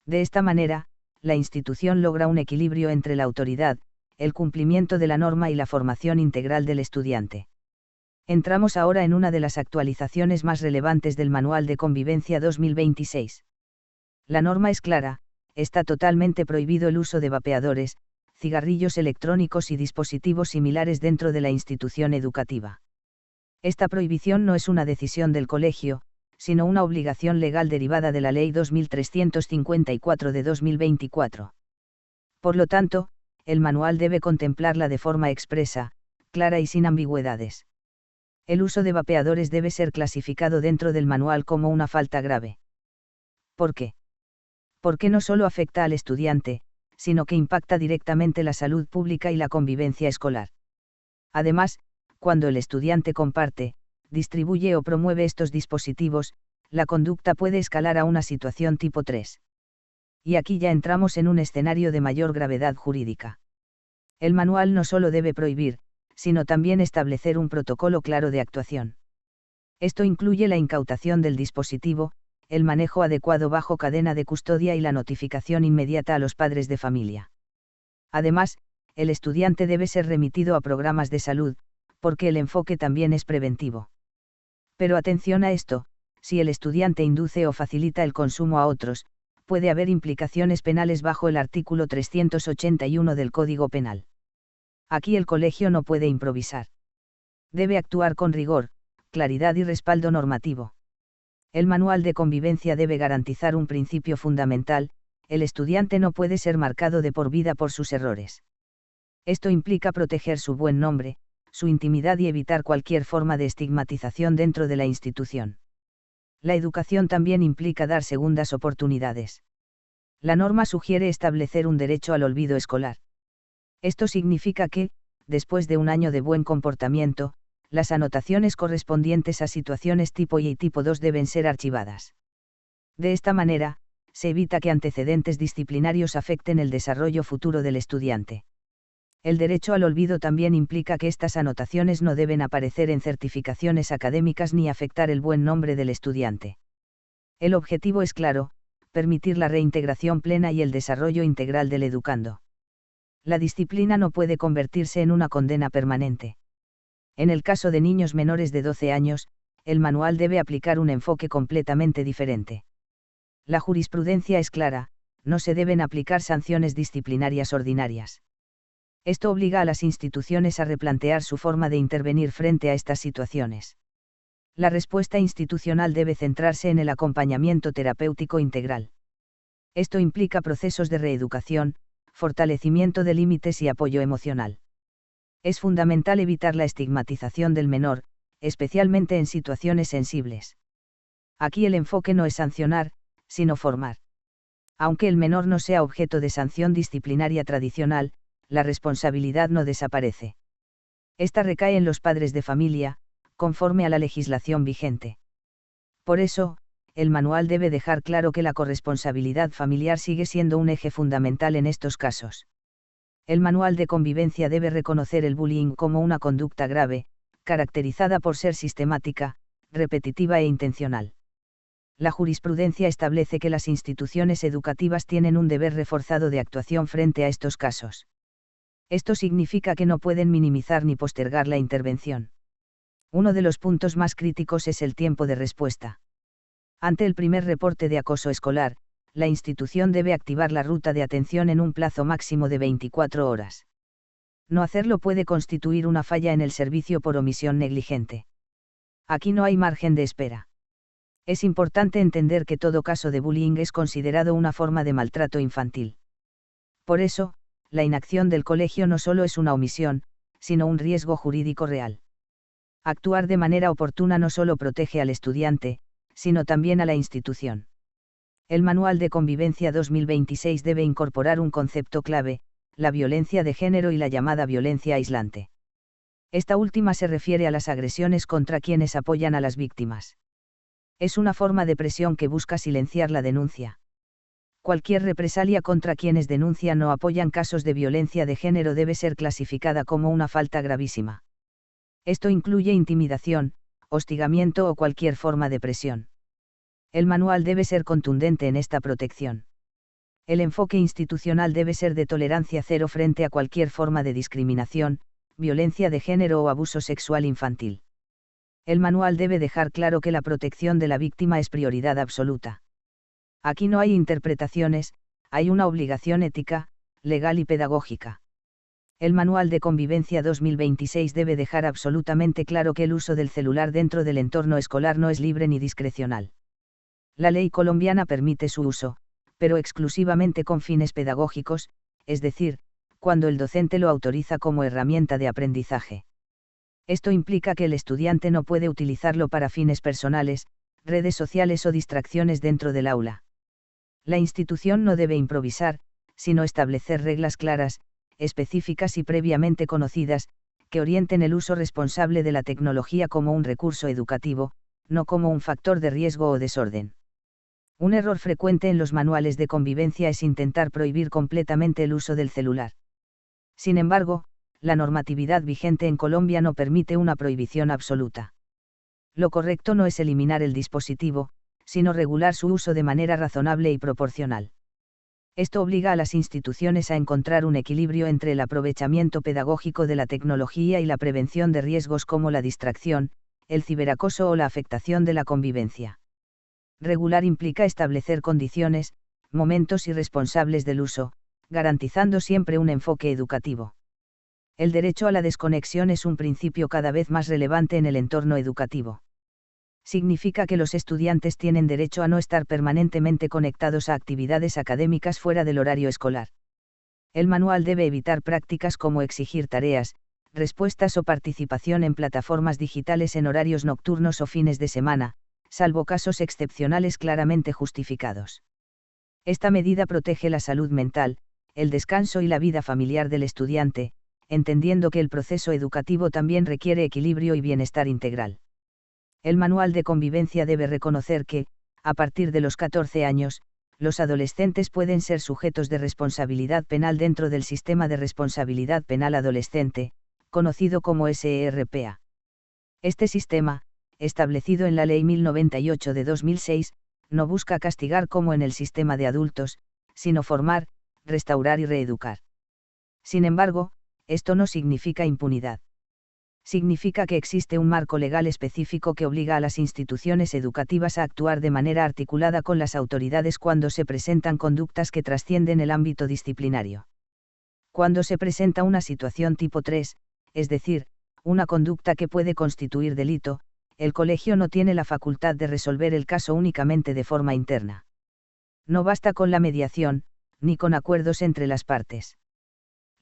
Speaker 5: De esta manera, la institución logra un equilibrio entre la autoridad, el cumplimiento de la norma y la formación integral del estudiante. Entramos ahora en una de las actualizaciones más relevantes del Manual de Convivencia 2026. La norma es clara, está totalmente prohibido el uso de vapeadores, cigarrillos electrónicos y dispositivos similares dentro de la institución educativa. Esta prohibición no es una decisión del colegio, sino una obligación legal derivada de la Ley 2354 de 2024. Por lo tanto, el manual debe contemplarla de forma expresa, clara y sin ambigüedades. El uso de vapeadores debe ser clasificado dentro del manual como una falta grave. ¿Por qué? Porque no solo afecta al estudiante, sino que impacta directamente la salud pública y la convivencia escolar. Además, cuando el estudiante comparte, distribuye o promueve estos dispositivos, la conducta puede escalar a una situación tipo 3. Y aquí ya entramos en un escenario de mayor gravedad jurídica. El manual no solo debe prohibir, sino también establecer un protocolo claro de actuación. Esto incluye la incautación del dispositivo, el manejo adecuado bajo cadena de custodia y la notificación inmediata a los padres de familia. Además, el estudiante debe ser remitido a programas de salud, porque el enfoque también es preventivo. Pero atención a esto, si el estudiante induce o facilita el consumo a otros, puede haber implicaciones penales bajo el artículo 381 del Código Penal. Aquí el colegio no puede improvisar. Debe actuar con rigor, claridad y respaldo normativo. El manual de convivencia debe garantizar un principio fundamental: el estudiante no puede ser marcado de por vida por sus errores. Esto implica proteger su buen nombre, su intimidad y evitar cualquier forma de estigmatización dentro de la institución. La educación también implica dar segundas oportunidades. La norma sugiere establecer un derecho al olvido escolar. Esto significa que, después de un año de buen comportamiento, las anotaciones correspondientes a situaciones tipo I y tipo 2 deben ser archivadas. De esta manera, se evita que antecedentes disciplinarios afecten el desarrollo futuro del estudiante. El derecho al olvido también implica que estas anotaciones no deben aparecer en certificaciones académicas ni afectar el buen nombre del estudiante. El objetivo es claro: permitir la reintegración plena y el desarrollo integral del educando. La disciplina no puede convertirse en una condena permanente. En el caso de niños menores de 12 años, el manual debe aplicar un enfoque completamente diferente. La jurisprudencia es clara: no se deben aplicar sanciones disciplinarias ordinarias. Esto obliga a las instituciones a replantear su forma de intervenir frente a estas situaciones. La respuesta institucional debe centrarse en el acompañamiento terapéutico integral. Esto implica procesos de reeducación, fortalecimiento de límites y apoyo emocional. Es fundamental evitar la estigmatización del menor, especialmente en situaciones sensibles. Aquí el enfoque no es sancionar, sino formar. Aunque el menor no sea objeto de sanción disciplinaria tradicional, la responsabilidad no desaparece. Esta recae en los padres de familia, conforme a la legislación vigente. Por eso, el manual debe dejar claro que la corresponsabilidad familiar sigue siendo un eje fundamental en estos casos. El manual de convivencia debe reconocer el bullying como una conducta grave, caracterizada por ser sistemática, repetitiva e intencional. La jurisprudencia establece que las instituciones educativas tienen un deber reforzado de actuación frente a estos casos. Esto significa que no pueden minimizar ni postergar la intervención. Uno de los puntos más críticos es el tiempo de respuesta. Ante el primer reporte de acoso escolar, la institución debe activar la ruta de atención en un plazo máximo de 24 horas. No hacerlo puede constituir una falla en el servicio por omisión negligente. Aquí no hay margen de espera. Es importante entender que todo caso de bullying es considerado una forma de maltrato infantil. Por eso, la inacción del colegio no solo es una omisión, sino un riesgo jurídico real. Actuar de manera oportuna no solo protege al estudiante, sino también a la institución. El Manual de Convivencia 2026 debe incorporar un concepto clave: la violencia de género y la llamada violencia aislante. Esta última se refiere a las agresiones contra quienes apoyan a las víctimas. Es una forma de presión que busca silenciar la denuncia. Cualquier represalia contra quienes denuncian o apoyan casos de violencia de género debe ser clasificada como una falta gravísima. Esto incluye intimidación, hostigamiento o cualquier forma de presión. El manual debe ser contundente en esta protección. El enfoque institucional debe ser de tolerancia cero frente a cualquier forma de discriminación, violencia de género o abuso sexual infantil. El manual debe dejar claro que la protección de la víctima es prioridad absoluta. Aquí no hay interpretaciones, hay una obligación ética, legal y pedagógica. El Manual de Convivencia 2026 debe dejar absolutamente claro que el uso del celular dentro del entorno escolar no es libre ni discrecional. La ley colombiana permite su uso, pero exclusivamente con fines pedagógicos, es decir, cuando el docente lo autoriza como herramienta de aprendizaje. Esto implica que el estudiante no puede utilizarlo para fines personales, redes sociales o distracciones dentro del aula. La institución no debe improvisar, sino establecer reglas claras, específicas y previamente conocidas, que orienten el uso responsable de la tecnología como un recurso educativo, no como un factor de riesgo o desorden. Un error frecuente en los manuales de convivencia es intentar prohibir completamente el uso del celular. Sin embargo, la normatividad vigente en Colombia no permite una prohibición absoluta. Lo correcto no es eliminar el dispositivo, sino regular su uso de manera razonable y proporcional. Esto obliga a las instituciones a encontrar un equilibrio entre el aprovechamiento pedagógico de la tecnología y la prevención de riesgos como la distracción, el ciberacoso o la afectación de la convivencia. Regular implica establecer condiciones, momentos y responsables del uso, garantizando siempre un enfoque educativo. El derecho a la desconexión es un principio cada vez más relevante en el entorno educativo. Significa que los estudiantes tienen derecho a no estar permanentemente conectados a actividades académicas fuera del horario escolar. El manual debe evitar prácticas como exigir tareas, respuestas o participación en plataformas digitales en horarios nocturnos o fines de semana, salvo casos excepcionales claramente justificados. Esta medida protege la salud mental, el descanso y la vida familiar del estudiante, entendiendo que el proceso educativo también requiere equilibrio y bienestar integral. El Manual de Convivencia debe reconocer que, a partir de los 14 años, los adolescentes pueden ser sujetos de responsabilidad penal dentro del Sistema de Responsabilidad Penal Adolescente, conocido como SERPA. Este sistema, establecido en la Ley 1098 de 2006, no busca castigar como en el sistema de adultos, sino formar, restaurar y reeducar. Sin embargo, esto no significa impunidad. Significa que existe un marco legal específico que obliga a las instituciones educativas a actuar de manera articulada con las autoridades cuando se presentan conductas que trascienden el ámbito disciplinario. Cuando se presenta una situación tipo 3, es decir, una conducta que puede constituir delito, el colegio no tiene la facultad de resolver el caso únicamente de forma interna. No basta con la mediación, ni con acuerdos entre las partes.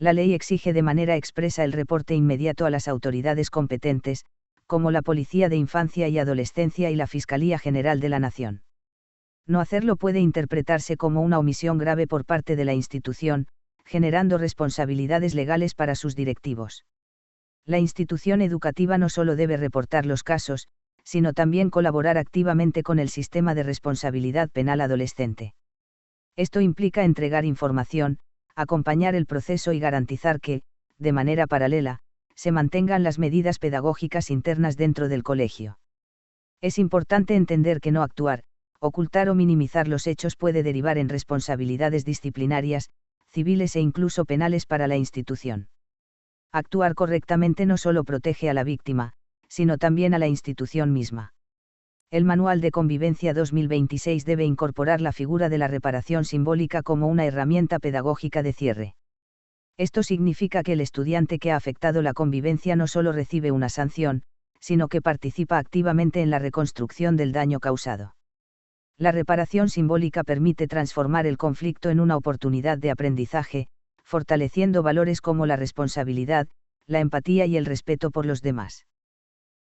Speaker 5: La ley exige de manera expresa el reporte inmediato a las autoridades competentes, como la Policía de Infancia y Adolescencia y la Fiscalía General de la Nación. No hacerlo puede interpretarse como una omisión grave por parte de la institución, generando responsabilidades legales para sus directivos. La institución educativa no solo debe reportar los casos, sino también colaborar activamente con el sistema de responsabilidad penal adolescente. Esto implica entregar información, acompañar el proceso y garantizar que, de manera paralela, se mantengan las medidas pedagógicas internas dentro del colegio. Es importante entender que no actuar, ocultar o minimizar los hechos puede derivar en responsabilidades disciplinarias, civiles e incluso penales para la institución. Actuar correctamente no solo protege a la víctima, sino también a la institución misma. El Manual de Convivencia 2026 debe incorporar la figura de la reparación simbólica como una herramienta pedagógica de cierre. Esto significa que el estudiante que ha afectado la convivencia no solo recibe una sanción, sino que participa activamente en la reconstrucción del daño causado. La reparación simbólica permite transformar el conflicto en una oportunidad de aprendizaje, fortaleciendo valores como la responsabilidad, la empatía y el respeto por los demás.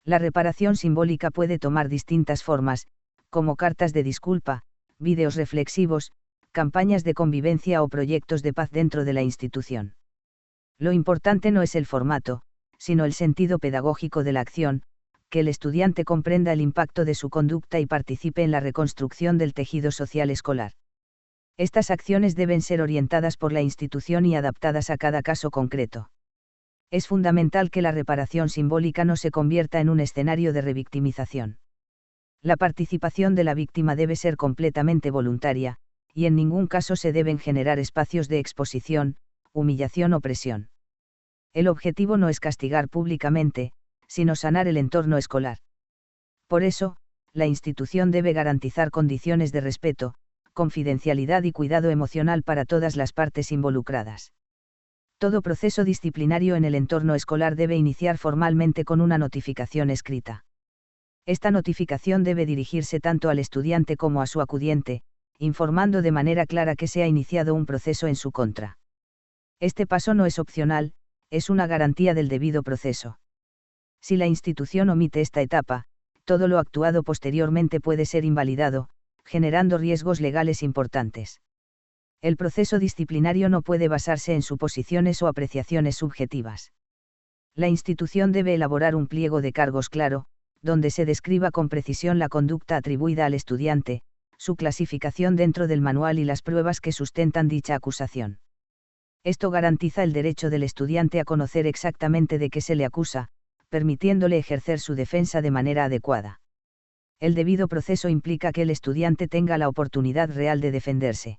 Speaker 5: La reparación simbólica puede tomar distintas formas, como cartas de disculpa, vídeos reflexivos, campañas de convivencia o proyectos de paz dentro de la institución. Lo importante no es el formato, sino el sentido pedagógico de la acción, que el estudiante comprenda el impacto de su conducta y participe en la reconstrucción del tejido social escolar. Estas acciones deben ser orientadas por la institución y adaptadas a cada caso concreto. Es fundamental que la reparación simbólica no se convierta en un escenario de revictimización. La participación de la víctima debe ser completamente voluntaria, y en ningún caso se deben generar espacios de exposición, humillación o presión. El objetivo no es castigar públicamente, sino sanar el entorno escolar. Por eso, la institución debe garantizar condiciones de respeto, confidencialidad y cuidado emocional para todas las partes involucradas. Todo proceso disciplinario en el entorno escolar debe iniciar formalmente con una notificación escrita. Esta notificación debe dirigirse tanto al estudiante como a su acudiente, informando de manera clara que se ha iniciado un proceso en su contra. Este paso no es opcional, es una garantía del debido proceso. Si la institución omite esta etapa, todo lo actuado posteriormente puede ser invalidado, generando riesgos legales importantes. El proceso disciplinario no puede basarse en suposiciones o apreciaciones subjetivas. La institución debe elaborar un pliego de cargos claro, donde se describa con precisión la conducta atribuida al estudiante, su clasificación dentro del manual y las pruebas que sustentan dicha acusación. Esto garantiza el derecho del estudiante a conocer exactamente de qué se le acusa, permitiéndole ejercer su defensa de manera adecuada. El debido proceso implica que el estudiante tenga la oportunidad real de defenderse.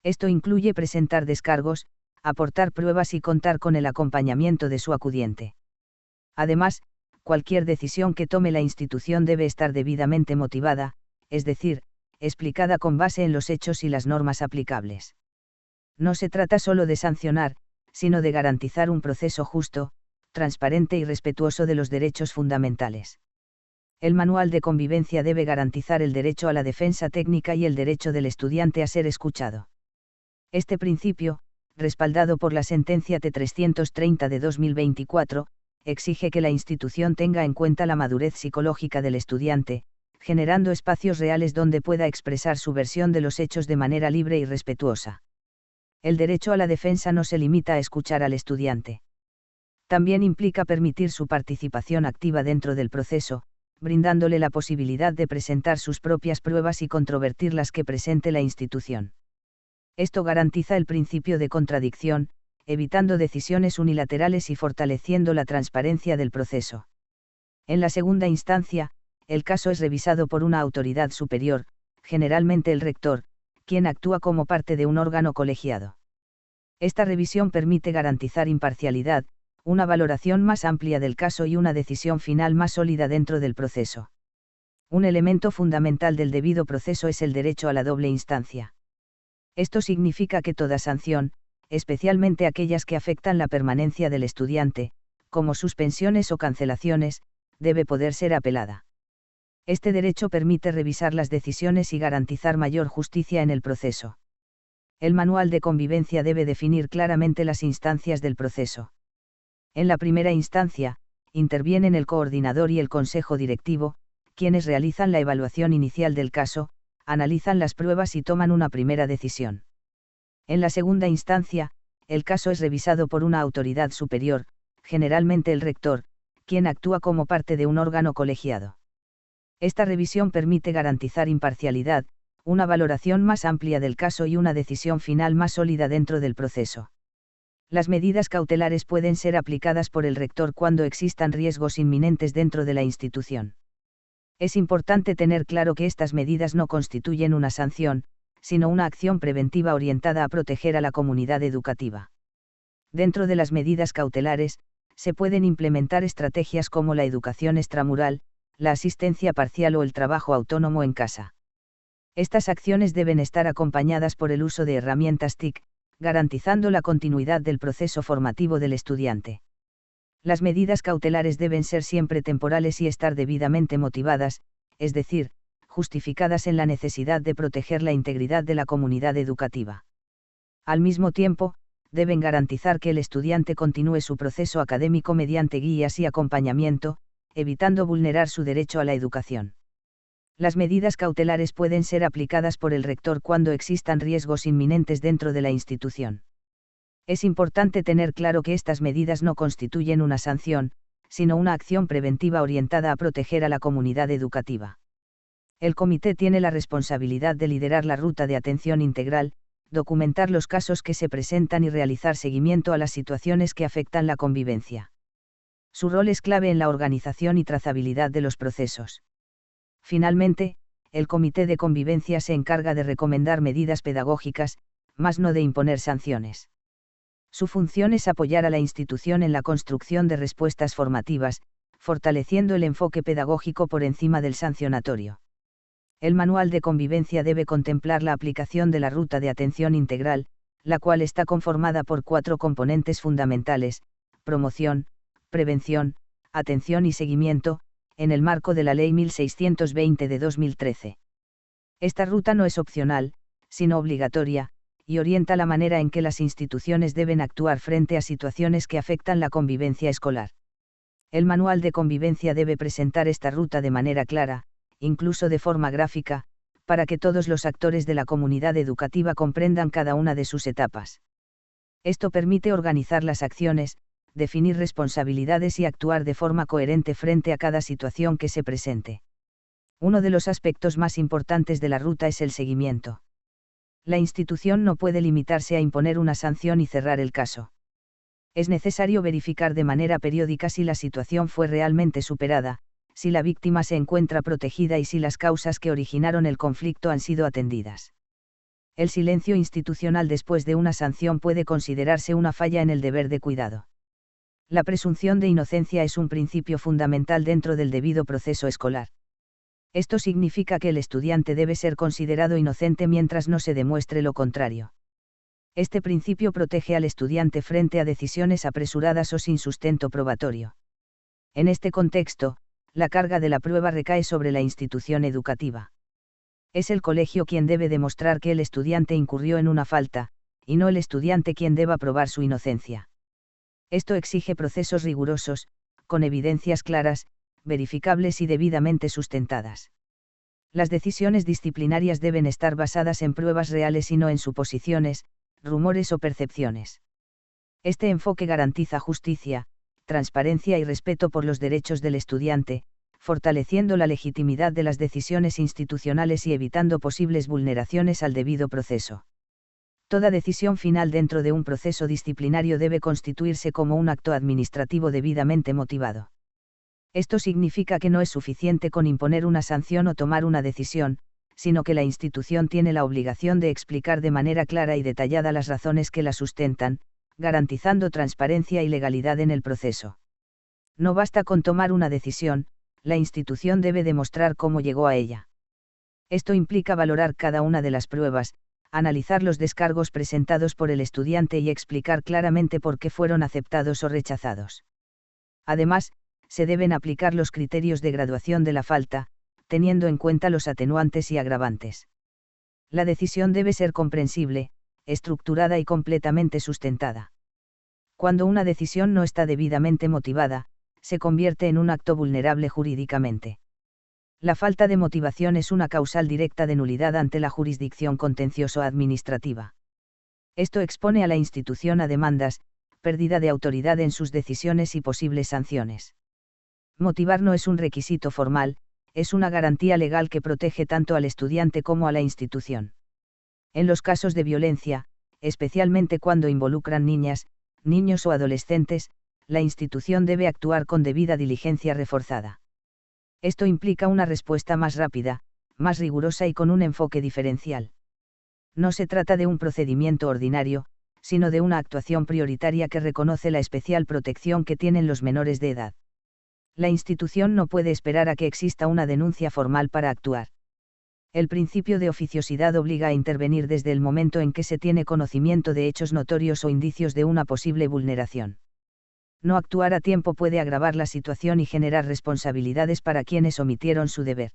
Speaker 5: Esto incluye presentar descargos, aportar pruebas y contar con el acompañamiento de su acudiente. Además, cualquier decisión que tome la institución debe estar debidamente motivada, es decir, explicada con base en los hechos y las normas aplicables. No se trata solo de sancionar, sino de garantizar un proceso justo, transparente y respetuoso de los derechos fundamentales. El manual de convivencia debe garantizar el derecho a la defensa técnica y el derecho del estudiante a ser escuchado. Este principio, respaldado por la sentencia T330 de 2024, exige que la institución tenga en cuenta la madurez psicológica del estudiante, generando espacios reales donde pueda expresar su versión de los hechos de manera libre y respetuosa. El derecho a la defensa no se limita a escuchar al estudiante. También implica permitir su participación activa dentro del proceso, brindándole la posibilidad de presentar sus propias pruebas y controvertir las que presente la institución. Esto garantiza el principio de contradicción, evitando decisiones unilaterales y fortaleciendo la transparencia del proceso. En la segunda instancia, el caso es revisado por una autoridad superior, generalmente el rector, quien actúa como parte de un órgano colegiado. Esta revisión permite garantizar imparcialidad, una valoración más amplia del caso y una decisión final más sólida dentro del proceso. Un elemento fundamental del debido proceso es el derecho a la doble instancia. Esto significa que toda sanción, especialmente aquellas que afectan la permanencia del estudiante, como suspensiones o cancelaciones, debe poder ser apelada. Este derecho permite revisar las decisiones y garantizar mayor justicia en el proceso. El manual de convivencia debe definir claramente las instancias del proceso. En la primera instancia, intervienen el coordinador y el consejo directivo, quienes realizan la evaluación inicial del caso, analizan las pruebas y toman una primera decisión. En la segunda instancia, el caso es revisado por una autoridad superior, generalmente el rector, quien actúa como parte de un órgano colegiado. Esta revisión permite garantizar imparcialidad, una valoración más amplia del caso y una decisión final más sólida dentro del proceso. Las medidas cautelares pueden ser aplicadas por el rector cuando existan riesgos inminentes dentro de la institución. Es importante tener claro que estas medidas no constituyen una sanción, sino una acción preventiva orientada a proteger a la comunidad educativa. Dentro de las medidas cautelares, se pueden implementar estrategias como la educación extramural, la asistencia parcial o el trabajo autónomo en casa. Estas acciones deben estar acompañadas por el uso de herramientas TIC, garantizando la continuidad del proceso formativo del estudiante. Las medidas cautelares deben ser siempre temporales y estar debidamente motivadas, es decir, justificadas en la necesidad de proteger la integridad de la comunidad educativa. Al mismo tiempo, deben garantizar que el estudiante continúe su proceso académico mediante guías y acompañamiento, evitando vulnerar su derecho a la educación. Las medidas cautelares pueden ser aplicadas por el rector cuando existan riesgos inminentes dentro de la institución. Es importante tener claro que estas medidas no constituyen una sanción, sino una acción preventiva orientada a proteger a la comunidad educativa. El comité tiene la responsabilidad de liderar la ruta de atención integral, documentar los casos que se presentan y realizar seguimiento a las situaciones que afectan la convivencia. Su rol es clave en la organización y trazabilidad de los procesos. Finalmente, el comité de convivencia se encarga de recomendar medidas pedagógicas, más no de imponer sanciones. Su función es apoyar a la institución en la construcción de respuestas formativas, fortaleciendo el enfoque pedagógico por encima del sancionatorio. El manual de convivencia debe contemplar la aplicación de la ruta de atención integral, la cual está conformada por 4 componentes fundamentales: promoción, prevención, atención y seguimiento, en el marco de la Ley 1620 de 2013. Esta ruta no es opcional, sino obligatoria, y orienta la manera en que las instituciones deben actuar frente a situaciones que afectan la convivencia escolar. El manual de convivencia debe presentar esta ruta de manera clara, incluso de forma gráfica, para que todos los actores de la comunidad educativa comprendan cada una de sus etapas. Esto permite organizar las acciones, definir responsabilidades y actuar de forma coherente frente a cada situación que se presente. Uno de los aspectos más importantes de la ruta es el seguimiento. La institución no puede limitarse a imponer una sanción y cerrar el caso. Es necesario verificar de manera periódica si la situación fue realmente superada, si la víctima se encuentra protegida y si las causas que originaron el conflicto han sido atendidas. El silencio institucional después de una sanción puede considerarse una falla en el deber de cuidado. La presunción de inocencia es un principio fundamental dentro del debido proceso escolar. Esto significa que el estudiante debe ser considerado inocente mientras no se demuestre lo contrario. Este principio protege al estudiante frente a decisiones apresuradas o sin sustento probatorio. En este contexto, la carga de la prueba recae sobre la institución educativa. Es el colegio quien debe demostrar que el estudiante incurrió en una falta, y no el estudiante quien deba probar su inocencia. Esto exige procesos rigurosos, con evidencias claras, verificables y debidamente sustentadas. Las decisiones disciplinarias deben estar basadas en pruebas reales y no en suposiciones, rumores o percepciones. Este enfoque garantiza justicia, transparencia y respeto por los derechos del estudiante, fortaleciendo la legitimidad de las decisiones institucionales y evitando posibles vulneraciones al debido proceso. Toda decisión final dentro de un proceso disciplinario debe constituirse como un acto administrativo debidamente motivado. Esto significa que no es suficiente con imponer una sanción o tomar una decisión, sino que la institución tiene la obligación de explicar de manera clara y detallada las razones que la sustentan, garantizando transparencia y legalidad en el proceso. No basta con tomar una decisión, la institución debe demostrar cómo llegó a ella. Esto implica valorar cada una de las pruebas, analizar los descargos presentados por el estudiante y explicar claramente por qué fueron aceptados o rechazados. Además, se deben aplicar los criterios de graduación de la falta, teniendo en cuenta los atenuantes y agravantes. La decisión debe ser comprensible, estructurada y completamente sustentada. Cuando una decisión no está debidamente motivada, se convierte en un acto vulnerable jurídicamente. La falta de motivación es una causal directa de nulidad ante la jurisdicción contencioso-administrativa. Esto expone a la institución a demandas, pérdida de autoridad en sus decisiones y posibles sanciones. Motivar no es un requisito formal, es una garantía legal que protege tanto al estudiante como a la institución. En los casos de violencia, especialmente cuando involucran niñas, niños o adolescentes, la institución debe actuar con debida diligencia reforzada. Esto implica una respuesta más rápida, más rigurosa y con un enfoque diferencial. No se trata de un procedimiento ordinario, sino de una actuación prioritaria que reconoce la especial protección que tienen los menores de edad. La institución no puede esperar a que exista una denuncia formal para actuar. El principio de oficiosidad obliga a intervenir desde el momento en que se tiene conocimiento de hechos notorios o indicios de una posible vulneración. No actuar a tiempo puede agravar la situación y generar responsabilidades para quienes omitieron su deber.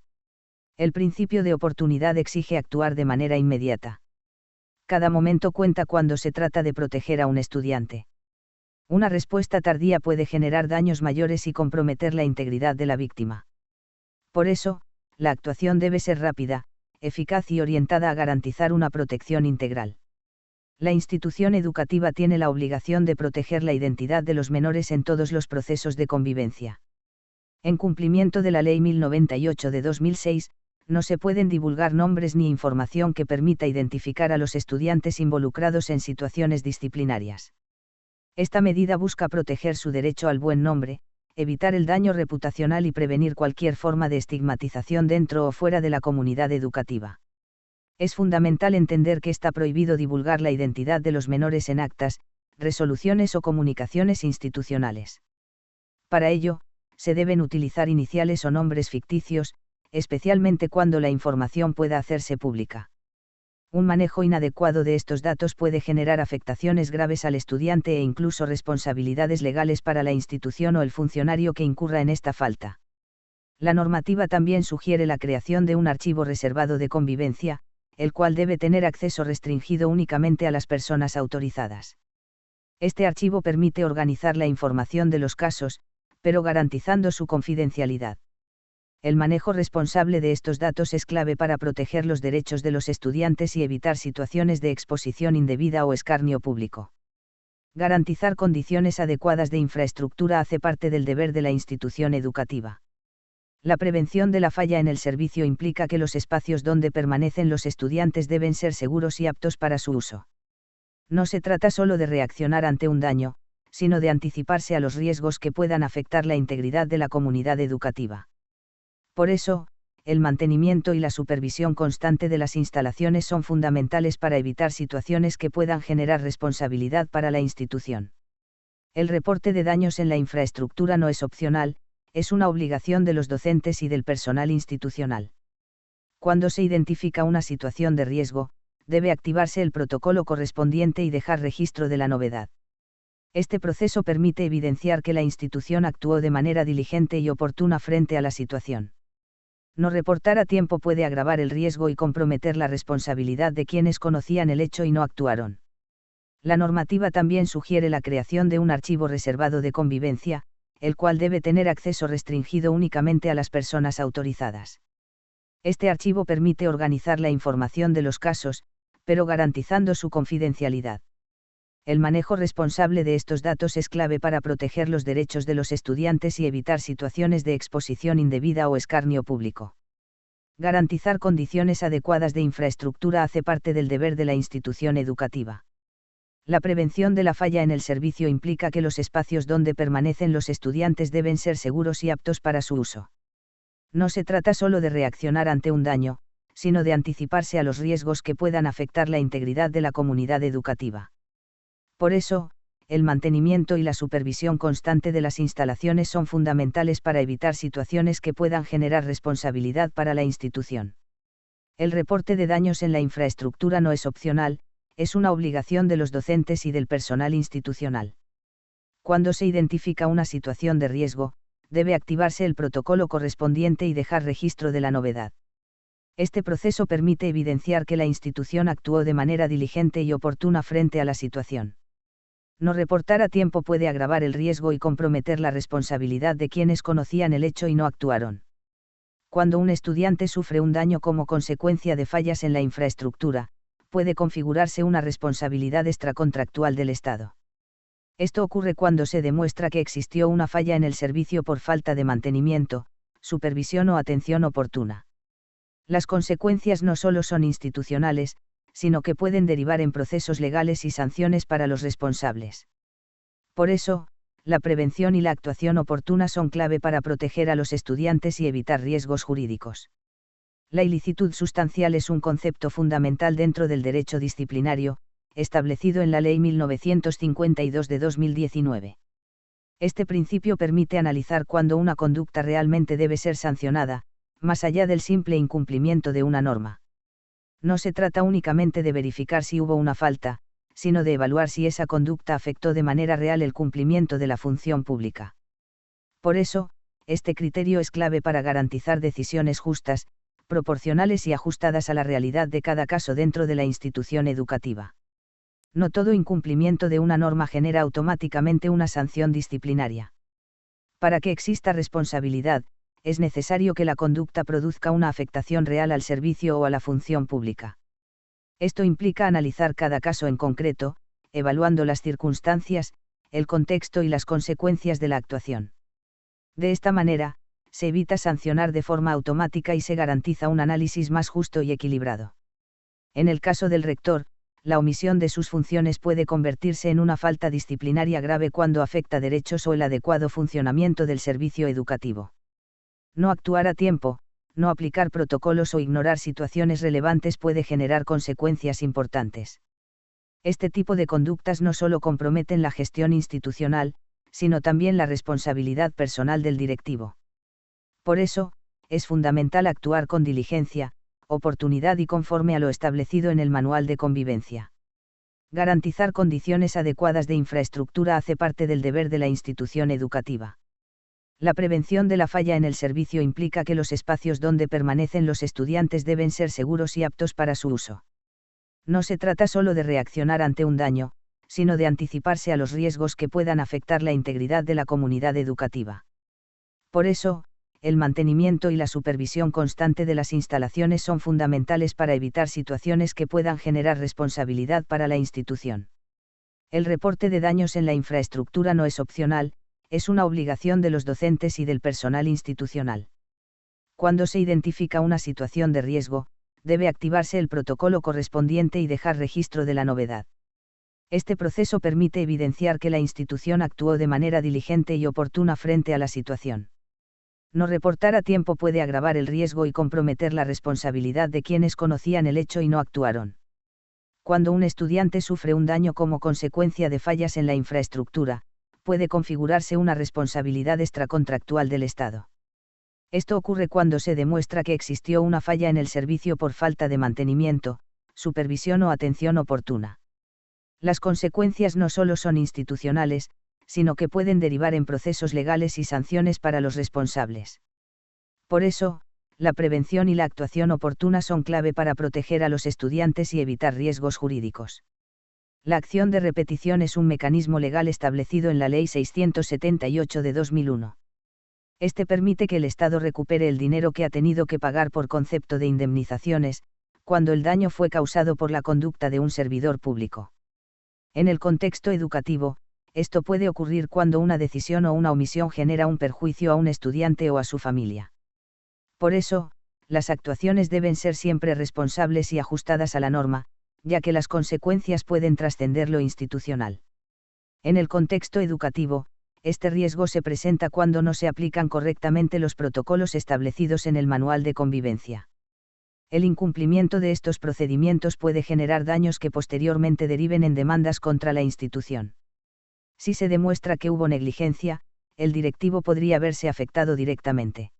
Speaker 5: El principio de oportunidad exige actuar de manera inmediata. Cada momento cuenta cuando se trata de proteger a un estudiante. Una respuesta tardía puede generar daños mayores y comprometer la integridad de la víctima. Por eso, la actuación debe ser rápida, eficaz y orientada a garantizar una protección integral. La institución educativa tiene la obligación de proteger la identidad de los menores en todos los procesos de convivencia. En cumplimiento de la Ley 1098 de 2006, no se pueden divulgar nombres ni información que permita identificar a los estudiantes involucrados en situaciones disciplinarias. Esta medida busca proteger su derecho al buen nombre, evitar el daño reputacional y prevenir cualquier forma de estigmatización dentro o fuera de la comunidad educativa. Es fundamental entender que está prohibido divulgar la identidad de los menores en actas, resoluciones o comunicaciones institucionales. Para ello, se deben utilizar iniciales o nombres ficticios, especialmente cuando la información pueda hacerse pública. Un manejo inadecuado de estos datos puede generar afectaciones graves al estudiante e incluso responsabilidades legales para la institución o el funcionario que incurra en esta falta. La normativa también sugiere la creación de un archivo reservado de convivencia, el cual debe tener acceso restringido únicamente a las personas autorizadas. Este archivo permite organizar la información de los casos, pero garantizando su confidencialidad. El manejo responsable de estos datos es clave para proteger los derechos de los estudiantes y evitar situaciones de exposición indebida o escarnio público. Garantizar condiciones adecuadas de infraestructura hace parte del deber de la institución educativa. La prevención de la falla en el servicio implica que los espacios donde permanecen los estudiantes deben ser seguros y aptos para su uso. No se trata solo de reaccionar ante un daño, sino de anticiparse a los riesgos que puedan afectar la integridad de la comunidad educativa. Por eso, el mantenimiento y la supervisión constante de las instalaciones son fundamentales para evitar situaciones que puedan generar responsabilidad para la institución. El reporte de daños en la infraestructura no es opcional, es una obligación de los docentes y del personal institucional. Cuando se identifica una situación de riesgo, debe activarse el protocolo correspondiente y dejar registro de la novedad. Este proceso permite evidenciar que la institución actuó de manera diligente y oportuna frente a la situación. No reportar a tiempo puede agravar el riesgo y comprometer la responsabilidad de quienes conocían el hecho y no actuaron. La normativa también sugiere la creación de un archivo reservado de convivencia, el cual debe tener acceso restringido únicamente a las personas autorizadas. Este archivo permite organizar la información de los casos, pero garantizando su confidencialidad. El manejo responsable de estos datos es clave para proteger los derechos de los estudiantes y evitar situaciones de exposición indebida o escarnio público. Garantizar condiciones adecuadas de infraestructura hace parte del deber de la institución educativa. La prevención de la falla en el servicio implica que los espacios donde permanecen los estudiantes deben ser seguros y aptos para su uso. No se trata solo de reaccionar ante un daño, sino de anticiparse a los riesgos que puedan afectar la integridad de la comunidad educativa. Por eso, el mantenimiento y la supervisión constante de las instalaciones son fundamentales para evitar situaciones que puedan generar responsabilidad para la institución. El reporte de daños en la infraestructura no es opcional, es una obligación de los docentes y del personal institucional. Cuando se identifica una situación de riesgo, debe activarse el protocolo correspondiente y dejar registro de la novedad. Este proceso permite evidenciar que la institución actuó de manera diligente y oportuna frente a la situación. No reportar a tiempo puede agravar el riesgo y comprometer la responsabilidad de quienes conocían el hecho y no actuaron. Cuando un estudiante sufre un daño como consecuencia de fallas en la infraestructura, puede configurarse una responsabilidad extracontractual del Estado. Esto ocurre cuando se demuestra que existió una falla en el servicio por falta de mantenimiento, supervisión o atención oportuna. Las consecuencias no solo son institucionales, sino que pueden derivar en procesos legales y sanciones para los responsables. Por eso, la prevención y la actuación oportuna son clave para proteger a los estudiantes y evitar riesgos jurídicos. La ilicitud sustancial es un concepto fundamental dentro del derecho disciplinario, establecido en la Ley 1952 de 2019. Este principio permite analizar cuándo una conducta realmente debe ser sancionada, más allá del simple incumplimiento de una norma. No se trata únicamente de verificar si hubo una falta, sino de evaluar si esa conducta afectó de manera real el cumplimiento de la función pública. Por eso, este criterio es clave para garantizar decisiones justas, proporcionales y ajustadas a la realidad de cada caso dentro de la institución educativa. No todo incumplimiento de una norma genera automáticamente una sanción disciplinaria. Para que exista responsabilidad, es necesario que la conducta produzca una afectación real al servicio o a la función pública. Esto implica analizar cada caso en concreto, evaluando las circunstancias, el contexto y las consecuencias de la actuación. De esta manera, se evita sancionar de forma automática y se garantiza un análisis más justo y equilibrado. En el caso del rector, la omisión de sus funciones puede convertirse en una falta disciplinaria grave cuando afecta derechos o el adecuado funcionamiento del servicio educativo. No actuar a tiempo, no aplicar protocolos o ignorar situaciones relevantes puede generar consecuencias importantes. Este tipo de conductas no solo comprometen la gestión institucional, sino también la responsabilidad personal del directivo. Por eso, es fundamental actuar con diligencia, oportunidad y conforme a lo establecido en el Manual de Convivencia. Garantizar condiciones adecuadas de infraestructura hace parte del deber de la institución educativa. La prevención de la falla en el servicio implica que los espacios donde permanecen los estudiantes deben ser seguros y aptos para su uso. No se trata solo de reaccionar ante un daño, sino de anticiparse a los riesgos que puedan afectar la integridad de la comunidad educativa. Por eso, el mantenimiento y la supervisión constante de las instalaciones son fundamentales para evitar situaciones que puedan generar responsabilidad para la institución. El reporte de daños en la infraestructura no es opcional, es una obligación de los docentes y del personal institucional. Cuando se identifica una situación de riesgo, debe activarse el protocolo correspondiente y dejar registro de la novedad. Este proceso permite evidenciar que la institución actuó de manera diligente y oportuna frente a la situación. No reportar a tiempo puede agravar el riesgo y comprometer la responsabilidad de quienes conocían el hecho y no actuaron. Cuando un estudiante sufre un daño como consecuencia de fallas en la infraestructura, puede configurarse una responsabilidad extracontractual del Estado. Esto ocurre cuando se demuestra que existió una falla en el servicio por falta de mantenimiento, supervisión o atención oportuna. Las consecuencias no solo son institucionales, sino que pueden derivar en procesos legales y sanciones para los responsables. Por eso, la prevención y la actuación oportuna son clave para proteger a los estudiantes y evitar riesgos jurídicos. La acción de repetición es un mecanismo legal establecido en la Ley 678 de 2001. Este permite que el Estado recupere el dinero que ha tenido que pagar por concepto de indemnizaciones, cuando el daño fue causado por la conducta de un servidor público. En el contexto educativo, esto puede ocurrir cuando una decisión o una omisión genera un perjuicio a un estudiante o a su familia. Por eso, las actuaciones deben ser siempre responsables y ajustadas a la norma, ya que las consecuencias pueden trascender lo institucional. En el contexto educativo, este riesgo se presenta cuando no se aplican correctamente los protocolos establecidos en el Manual de Convivencia. El incumplimiento de estos procedimientos puede generar daños que posteriormente deriven en demandas contra la institución. Si se demuestra que hubo negligencia, el directivo podría verse afectado directamente.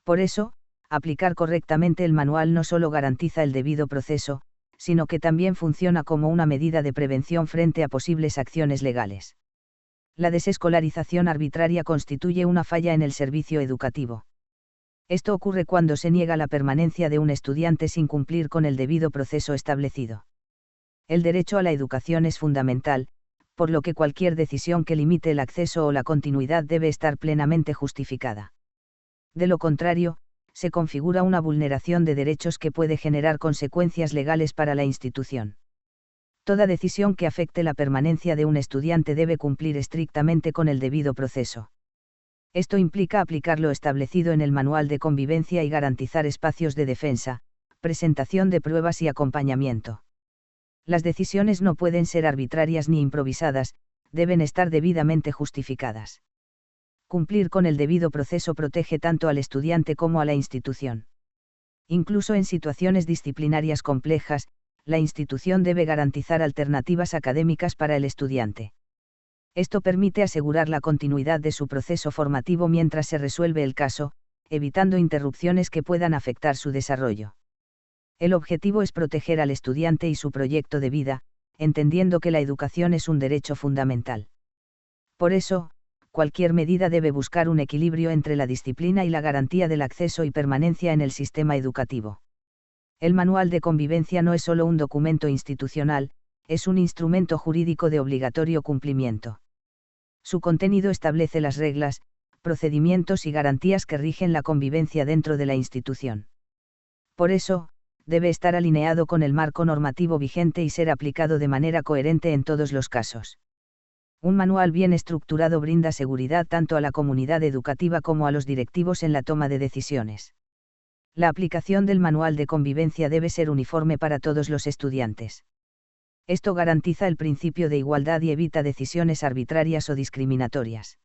Speaker 5: Por eso, aplicar correctamente el manual no solo garantiza el debido proceso, sino que también funciona como una medida de prevención frente a posibles acciones legales. La desescolarización arbitraria constituye una falla en el servicio educativo. Esto ocurre cuando se niega la permanencia de un estudiante sin cumplir con el debido proceso establecido. El derecho a la educación es fundamental, por lo que cualquier decisión que limite el acceso o la continuidad debe estar plenamente justificada. De lo contrario, se configura una vulneración de derechos que puede generar consecuencias legales para la institución. Toda decisión que afecte la permanencia de un estudiante debe cumplir estrictamente con el debido proceso. Esto implica aplicar lo establecido en el Manual de Convivencia y garantizar espacios de defensa, presentación de pruebas y acompañamiento. Las decisiones no pueden ser arbitrarias ni improvisadas, deben estar debidamente justificadas. Cumplir con el debido proceso protege tanto al estudiante como a la institución. Incluso en situaciones disciplinarias complejas, la institución debe garantizar alternativas académicas para el estudiante. Esto permite asegurar la continuidad de su proceso formativo mientras se resuelve el caso, evitando interrupciones que puedan afectar su desarrollo. El objetivo es proteger al estudiante y su proyecto de vida, entendiendo que la educación es un derecho fundamental. Por eso, cualquier medida debe buscar un equilibrio entre la disciplina y la garantía del acceso y permanencia en el sistema educativo. El Manual de Convivencia no es solo un documento institucional, es un instrumento jurídico de obligatorio cumplimiento. Su contenido establece las reglas, procedimientos y garantías que rigen la convivencia dentro de la institución. Por eso, debe estar alineado con el marco normativo vigente y ser aplicado de manera coherente en todos los casos. Un manual bien estructurado brinda seguridad tanto a la comunidad educativa como a los directivos en la toma de decisiones. La aplicación del Manual de Convivencia debe ser uniforme para todos los estudiantes. Esto garantiza el principio de igualdad y evita decisiones arbitrarias o discriminatorias.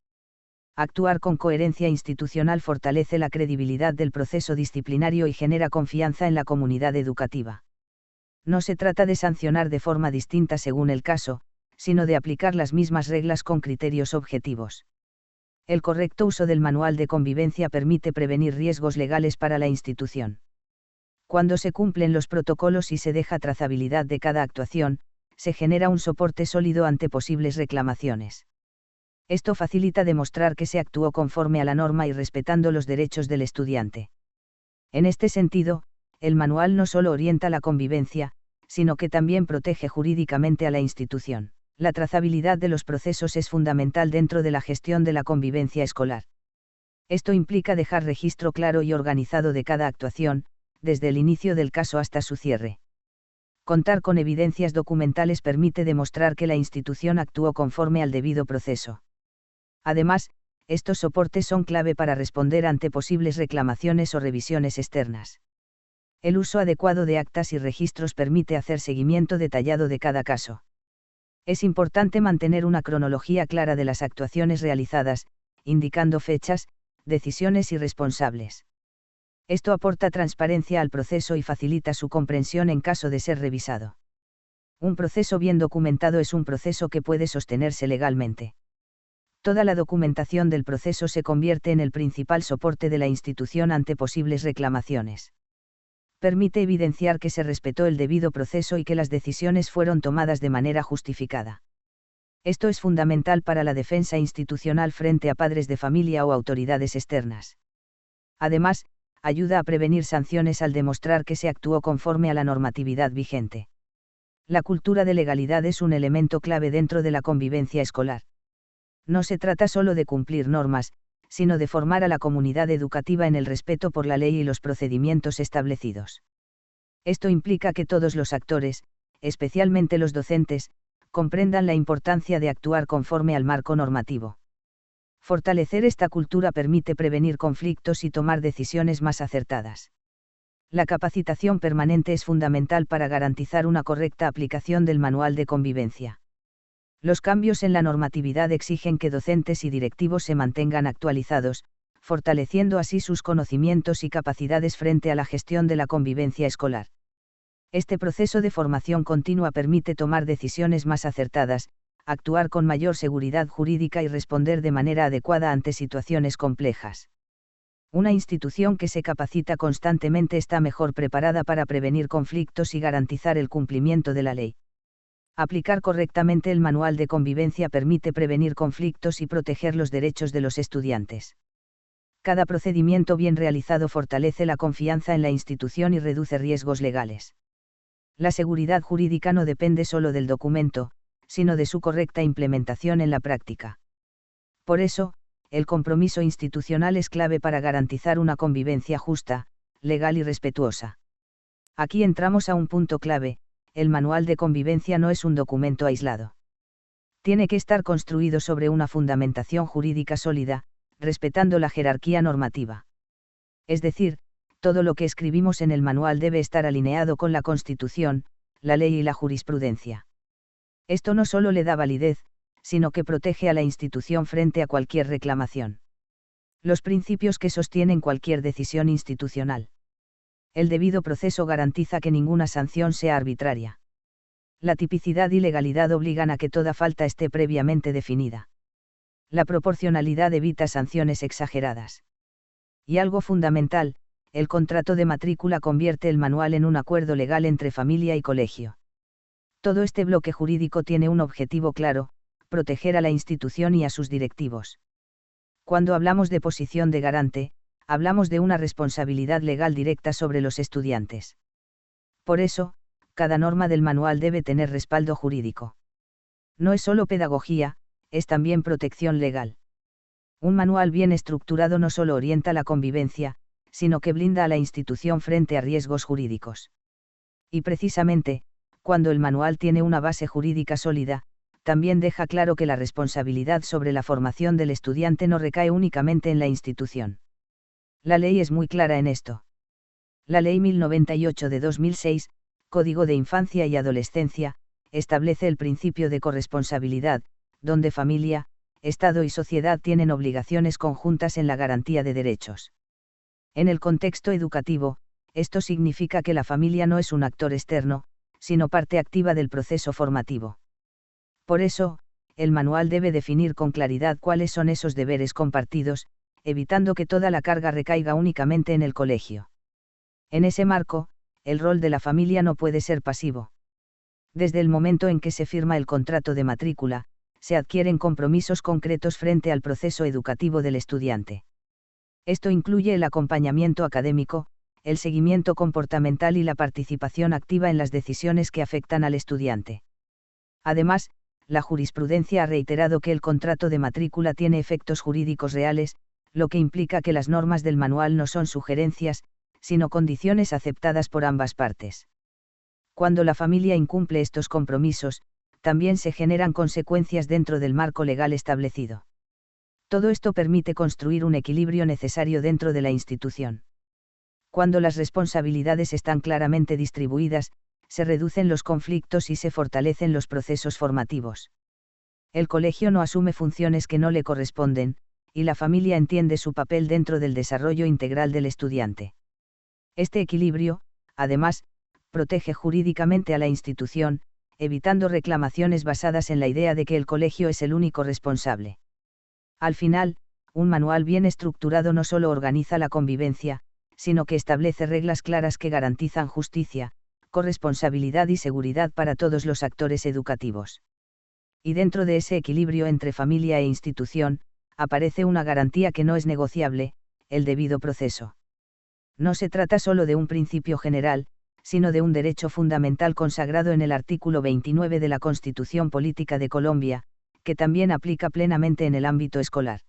Speaker 5: Actuar con coherencia institucional fortalece la credibilidad del proceso disciplinario y genera confianza en la comunidad educativa. No se trata de sancionar de forma distinta según el caso, sino de aplicar las mismas reglas con criterios objetivos. El correcto uso del Manual de Convivencia permite prevenir riesgos legales para la institución. Cuando se cumplen los protocolos y se deja trazabilidad de cada actuación, se genera un soporte sólido ante posibles reclamaciones. Esto facilita demostrar que se actuó conforme a la norma y respetando los derechos del estudiante. En este sentido, el manual no solo orienta la convivencia, sino que también protege jurídicamente a la institución. La trazabilidad de los procesos es fundamental dentro de la gestión de la convivencia escolar. Esto implica dejar registro claro y organizado de cada actuación, desde el inicio del caso hasta su cierre. Contar con evidencias documentales permite demostrar que la institución actuó conforme al debido proceso. Además, estos soportes son clave para responder ante posibles reclamaciones o revisiones externas. El uso adecuado de actas y registros permite hacer seguimiento detallado de cada caso. Es importante mantener una cronología clara de las actuaciones realizadas, indicando fechas, decisiones y responsables. Esto aporta transparencia al proceso y facilita su comprensión en caso de ser revisado. Un proceso bien documentado es un proceso que puede sostenerse legalmente. Toda la documentación del proceso se convierte en el principal soporte de la institución ante posibles reclamaciones. Permite evidenciar que se respetó el debido proceso y que las decisiones fueron tomadas de manera justificada. Esto es fundamental para la defensa institucional frente a padres de familia o autoridades externas. Además, ayuda a prevenir sanciones al demostrar que se actuó conforme a la normatividad vigente. La cultura de legalidad es un elemento clave dentro de la convivencia escolar. No se trata solo de cumplir normas, sino de formar a la comunidad educativa en el respeto por la ley y los procedimientos establecidos. Esto implica que todos los actores, especialmente los docentes, comprendan la importancia de actuar conforme al marco normativo. Fortalecer esta cultura permite prevenir conflictos y tomar decisiones más acertadas. La capacitación permanente es fundamental para garantizar una correcta aplicación del manual de convivencia. Los cambios en la normatividad exigen que docentes y directivos se mantengan actualizados, fortaleciendo así sus conocimientos y capacidades frente a la gestión de la convivencia escolar. Este proceso de formación continua permite tomar decisiones más acertadas, actuar con mayor seguridad jurídica y responder de manera adecuada ante situaciones complejas. Una institución que se capacita constantemente está mejor preparada para prevenir conflictos y garantizar el cumplimiento de la ley. Aplicar correctamente el manual de convivencia permite prevenir conflictos y proteger los derechos de los estudiantes. Cada procedimiento bien realizado fortalece la confianza en la institución y reduce riesgos legales. La seguridad jurídica no depende solo del documento, sino de su correcta implementación en la práctica. Por eso, el compromiso institucional es clave para garantizar una convivencia justa, legal y respetuosa. Aquí entramos a un punto clave: el manual de convivencia no es un documento aislado. Tiene que estar construido sobre una fundamentación jurídica sólida, respetando la jerarquía normativa. Es decir, todo lo que escribimos en el manual debe estar alineado con la Constitución, la ley y la jurisprudencia. Esto no solo le da validez, sino que protege a la institución frente a cualquier reclamación. Los principios que sostienen cualquier decisión institucional. El debido proceso garantiza que ninguna sanción sea arbitraria. La tipicidad y legalidad obligan a que toda falta esté previamente definida. La proporcionalidad evita sanciones exageradas. Y algo fundamental, el contrato de matrícula convierte el manual en un acuerdo legal entre familia y colegio. Todo este bloque jurídico tiene un objetivo claro: proteger a la institución y a sus directivos. Cuando hablamos de posición de garante, hablamos de una responsabilidad legal directa sobre los estudiantes. Por eso, cada norma del manual debe tener respaldo jurídico. No es solo pedagogía, es también protección legal. Un manual bien estructurado no solo orienta la convivencia, sino que blinda a la institución frente a riesgos jurídicos. Y precisamente, cuando el manual tiene una base jurídica sólida, también deja claro que la responsabilidad sobre la formación del estudiante no recae únicamente en la institución. La ley es muy clara en esto. La Ley 1098 de 2006, Código de Infancia y Adolescencia, establece el principio de corresponsabilidad, donde familia, Estado y sociedad tienen obligaciones conjuntas en la garantía de derechos. En el contexto educativo, esto significa que la familia no es un actor externo, sino parte activa del proceso formativo. Por eso, el manual debe definir con claridad cuáles son esos deberes compartidos, evitando que toda la carga recaiga únicamente en el colegio. En ese marco, el rol de la familia no puede ser pasivo. Desde el momento en que se firma el contrato de matrícula, se adquieren compromisos concretos frente al proceso educativo del estudiante. Esto incluye el acompañamiento académico, el seguimiento comportamental y la participación activa en las decisiones que afectan al estudiante. Además, la jurisprudencia ha reiterado que el contrato de matrícula tiene efectos jurídicos reales, lo que implica que las normas del manual no son sugerencias, sino condiciones aceptadas por ambas partes. Cuando la familia incumple estos compromisos, también se generan consecuencias dentro del marco legal establecido. Todo esto permite construir un equilibrio necesario dentro de la institución. Cuando las responsabilidades están claramente distribuidas, se reducen los conflictos y se fortalecen los procesos formativos. El colegio no asume funciones que no le corresponden, y la familia entiende su papel dentro del desarrollo integral del estudiante. Este equilibrio, además, protege jurídicamente a la institución, evitando reclamaciones basadas en la idea de que el colegio es el único responsable. Al final, un manual bien estructurado no solo organiza la convivencia, sino que establece reglas claras que garantizan justicia, corresponsabilidad y seguridad para todos los actores educativos. Y dentro de ese equilibrio entre familia e institución, aparece una garantía que no es negociable: el debido proceso. No se trata solo de un principio general, sino de un derecho fundamental consagrado en el artículo 29 de la Constitución Política de Colombia, que también aplica plenamente en el ámbito escolar.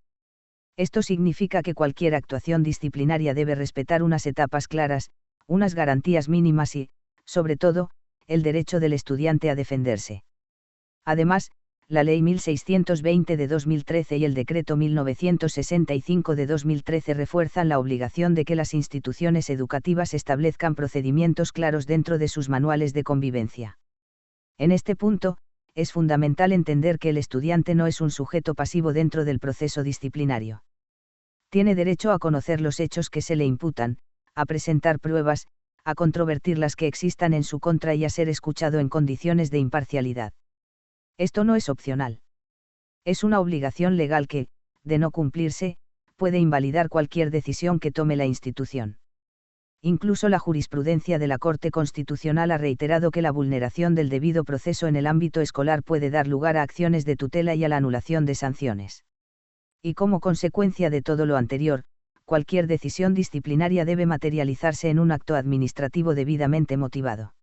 Speaker 5: Esto significa que cualquier actuación disciplinaria debe respetar unas etapas claras, unas garantías mínimas y, sobre todo, el derecho del estudiante a defenderse. Además, la Ley 1620 de 2013 y el Decreto 1965 de 2013 refuerzan la obligación de que las instituciones educativas establezcan procedimientos claros dentro de sus manuales de convivencia. En este punto, es fundamental entender que el estudiante no es un sujeto pasivo dentro del proceso disciplinario. Tiene derecho a conocer los hechos que se le imputan, a presentar pruebas, a controvertir las que existan en su contra y a ser escuchado en condiciones de imparcialidad. Esto no es opcional. Es una obligación legal que, de no cumplirse, puede invalidar cualquier decisión que tome la institución. Incluso la jurisprudencia de la Corte Constitucional ha reiterado que la vulneración del debido proceso en el ámbito escolar puede dar lugar a acciones de tutela y a la anulación de sanciones. Y como consecuencia de todo lo anterior, cualquier decisión disciplinaria debe materializarse en un acto administrativo debidamente motivado.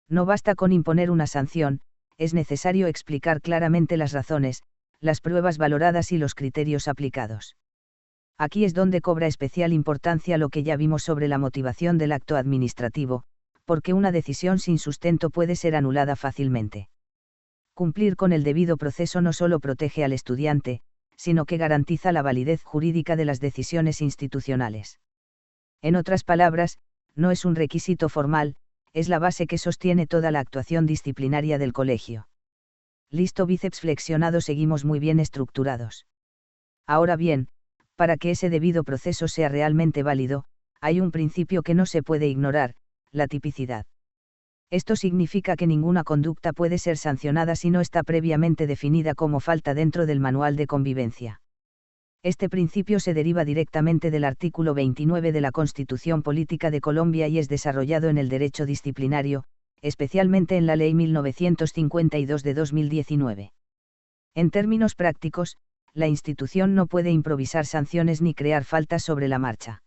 Speaker 5: No basta con imponer una sanción, es necesario explicar claramente las razones, las pruebas valoradas y los criterios aplicados. Aquí es donde cobra especial importancia lo que ya vimos sobre la motivación del acto administrativo, porque una decisión sin sustento puede ser anulada fácilmente. Cumplir con el debido proceso no solo protege al estudiante, sino que garantiza la validez jurídica de las decisiones institucionales. En otras palabras, no es un requisito formal, es la base que sostiene toda la actuación disciplinaria del colegio. Listo, bíceps flexionado, seguimos muy bien estructurados. Ahora bien, para que ese debido proceso sea realmente válido, hay un principio que no se puede ignorar, la tipicidad. Esto significa que ninguna conducta puede ser sancionada si no está previamente definida como falta dentro del manual de convivencia. Este principio se deriva directamente del artículo 29 de la Constitución Política de Colombia y es desarrollado en el derecho disciplinario, especialmente en la Ley 1952 de 2019. En términos prácticos, la institución no puede improvisar sanciones ni crear faltas sobre la marcha.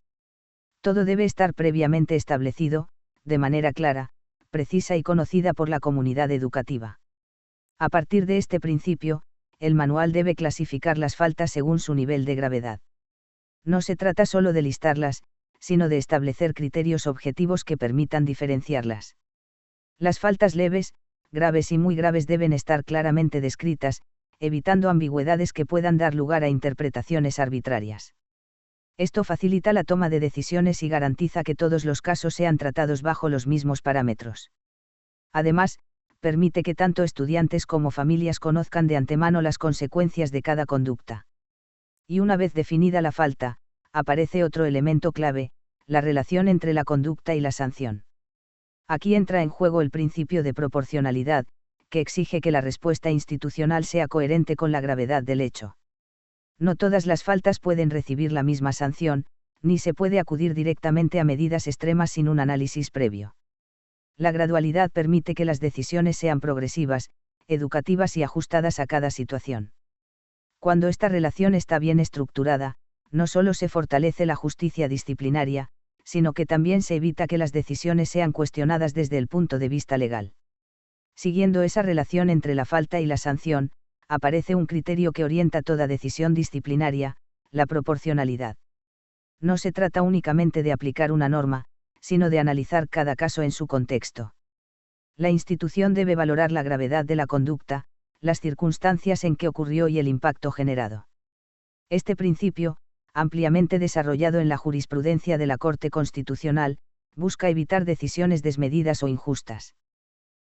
Speaker 5: Todo debe estar previamente establecido, de manera clara, precisa y conocida por la comunidad educativa. A partir de este principio, el manual debe clasificar las faltas según su nivel de gravedad. No se trata solo de listarlas, sino de establecer criterios objetivos que permitan diferenciarlas. Las faltas leves, graves y muy graves deben estar claramente descritas, evitando ambigüedades que puedan dar lugar a interpretaciones arbitrarias. Esto facilita la toma de decisiones y garantiza que todos los casos sean tratados bajo los mismos parámetros. Además, permite que tanto estudiantes como familias conozcan de antemano las consecuencias de cada conducta. Y una vez definida la falta, aparece otro elemento clave, la relación entre la conducta y la sanción. Aquí entra en juego el principio de proporcionalidad, que exige que la respuesta institucional sea coherente con la gravedad del hecho. No todas las faltas pueden recibir la misma sanción, ni se puede acudir directamente a medidas extremas sin un análisis previo. La gradualidad permite que las decisiones sean progresivas, educativas y ajustadas a cada situación. Cuando esta relación está bien estructurada, no solo se fortalece la justicia disciplinaria, sino que también se evita que las decisiones sean cuestionadas desde el punto de vista legal. Siguiendo esa relación entre la falta y la sanción, aparece un criterio que orienta toda decisión disciplinaria, la proporcionalidad. No se trata únicamente de aplicar una norma, sino de analizar cada caso en su contexto. La institución debe valorar la gravedad de la conducta, las circunstancias en que ocurrió y el impacto generado. Este principio, ampliamente desarrollado en la jurisprudencia de la Corte Constitucional, busca evitar decisiones desmedidas o injustas.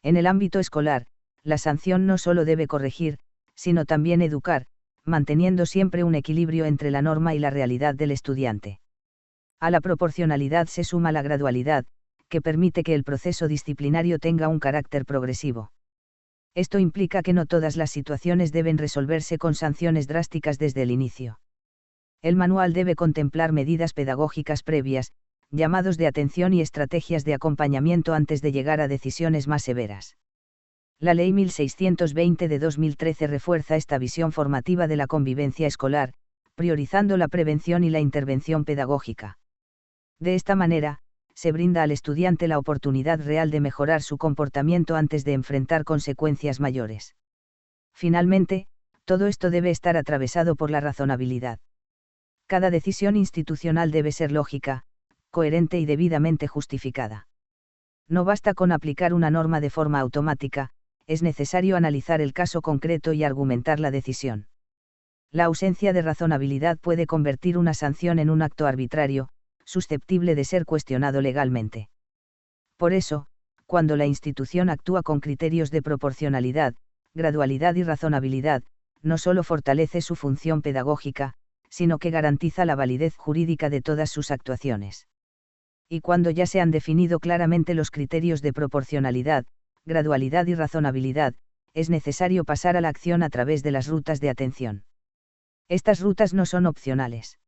Speaker 5: En el ámbito escolar, la sanción no solo debe corregir, sino también educar, manteniendo siempre un equilibrio entre la norma y la realidad del estudiante. A la proporcionalidad se suma la gradualidad, que permite que el proceso disciplinario tenga un carácter progresivo. Esto implica que no todas las situaciones deben resolverse con sanciones drásticas desde el inicio. El manual debe contemplar medidas pedagógicas previas, llamados de atención y estrategias de acompañamiento antes de llegar a decisiones más severas. La Ley 1620 de 2013 refuerza esta visión formativa de la convivencia escolar, priorizando la prevención y la intervención pedagógica. De esta manera, se brinda al estudiante la oportunidad real de mejorar su comportamiento antes de enfrentar consecuencias mayores. Finalmente, todo esto debe estar atravesado por la razonabilidad. Cada decisión institucional debe ser lógica, coherente y debidamente justificada. No basta con aplicar una norma de forma automática, es necesario analizar el caso concreto y argumentar la decisión. La ausencia de razonabilidad puede convertir una sanción en un acto arbitrario, susceptible de ser cuestionado legalmente. Por eso, cuando la institución actúa con criterios de proporcionalidad, gradualidad y razonabilidad, no solo fortalece su función pedagógica, sino que garantiza la validez jurídica de todas sus actuaciones. Y cuando ya se han definido claramente los criterios de proporcionalidad, gradualidad y razonabilidad, es necesario pasar a la acción a través de las rutas de atención. Estas rutas no son opcionales.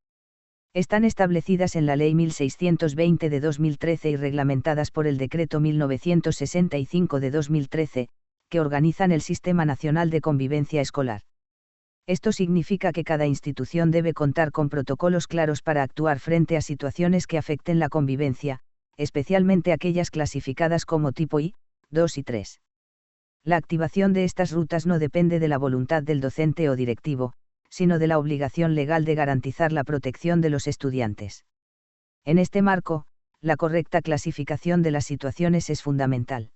Speaker 5: Están establecidas en la Ley 1620 de 2013 y reglamentadas por el Decreto 1965 de 2013, que organizan el Sistema Nacional de Convivencia Escolar. Esto significa que cada institución debe contar con protocolos claros para actuar frente a situaciones que afecten la convivencia, especialmente aquellas clasificadas como tipo I, 2 y 3. La activación de estas rutas no depende de la voluntad del docente o directivo, sino de la obligación legal de garantizar la protección de los estudiantes. En este marco, la correcta clasificación de las situaciones es fundamental.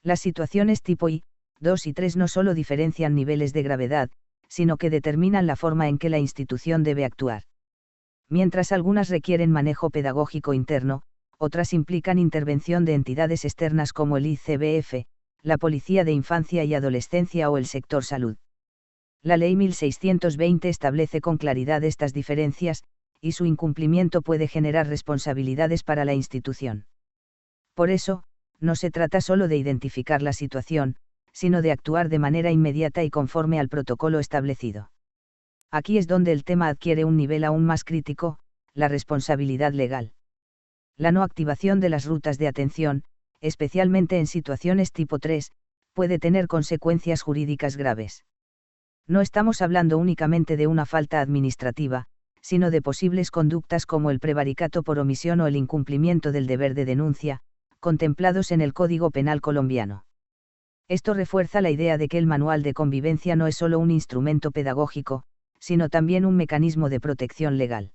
Speaker 5: Las situaciones tipo I, 2 y 3 no solo diferencian niveles de gravedad, sino que determinan la forma en que la institución debe actuar. Mientras algunas requieren manejo pedagógico interno, otras implican intervención de entidades externas como el ICBF, la Policía de Infancia y Adolescencia o el sector salud. La Ley 1620 establece con claridad estas diferencias, y su incumplimiento puede generar responsabilidades para la institución. Por eso, no se trata solo de identificar la situación, sino de actuar de manera inmediata y conforme al protocolo establecido. Aquí es donde el tema adquiere un nivel aún más crítico, la responsabilidad legal. La no activación de las rutas de atención, especialmente en situaciones tipo 3, puede tener consecuencias jurídicas graves. No estamos hablando únicamente de una falta administrativa, sino de posibles conductas como el prevaricato por omisión o el incumplimiento del deber de denuncia, contemplados en el Código Penal colombiano. Esto refuerza la idea de que el manual de convivencia no es solo un instrumento pedagógico, sino también un mecanismo de protección legal.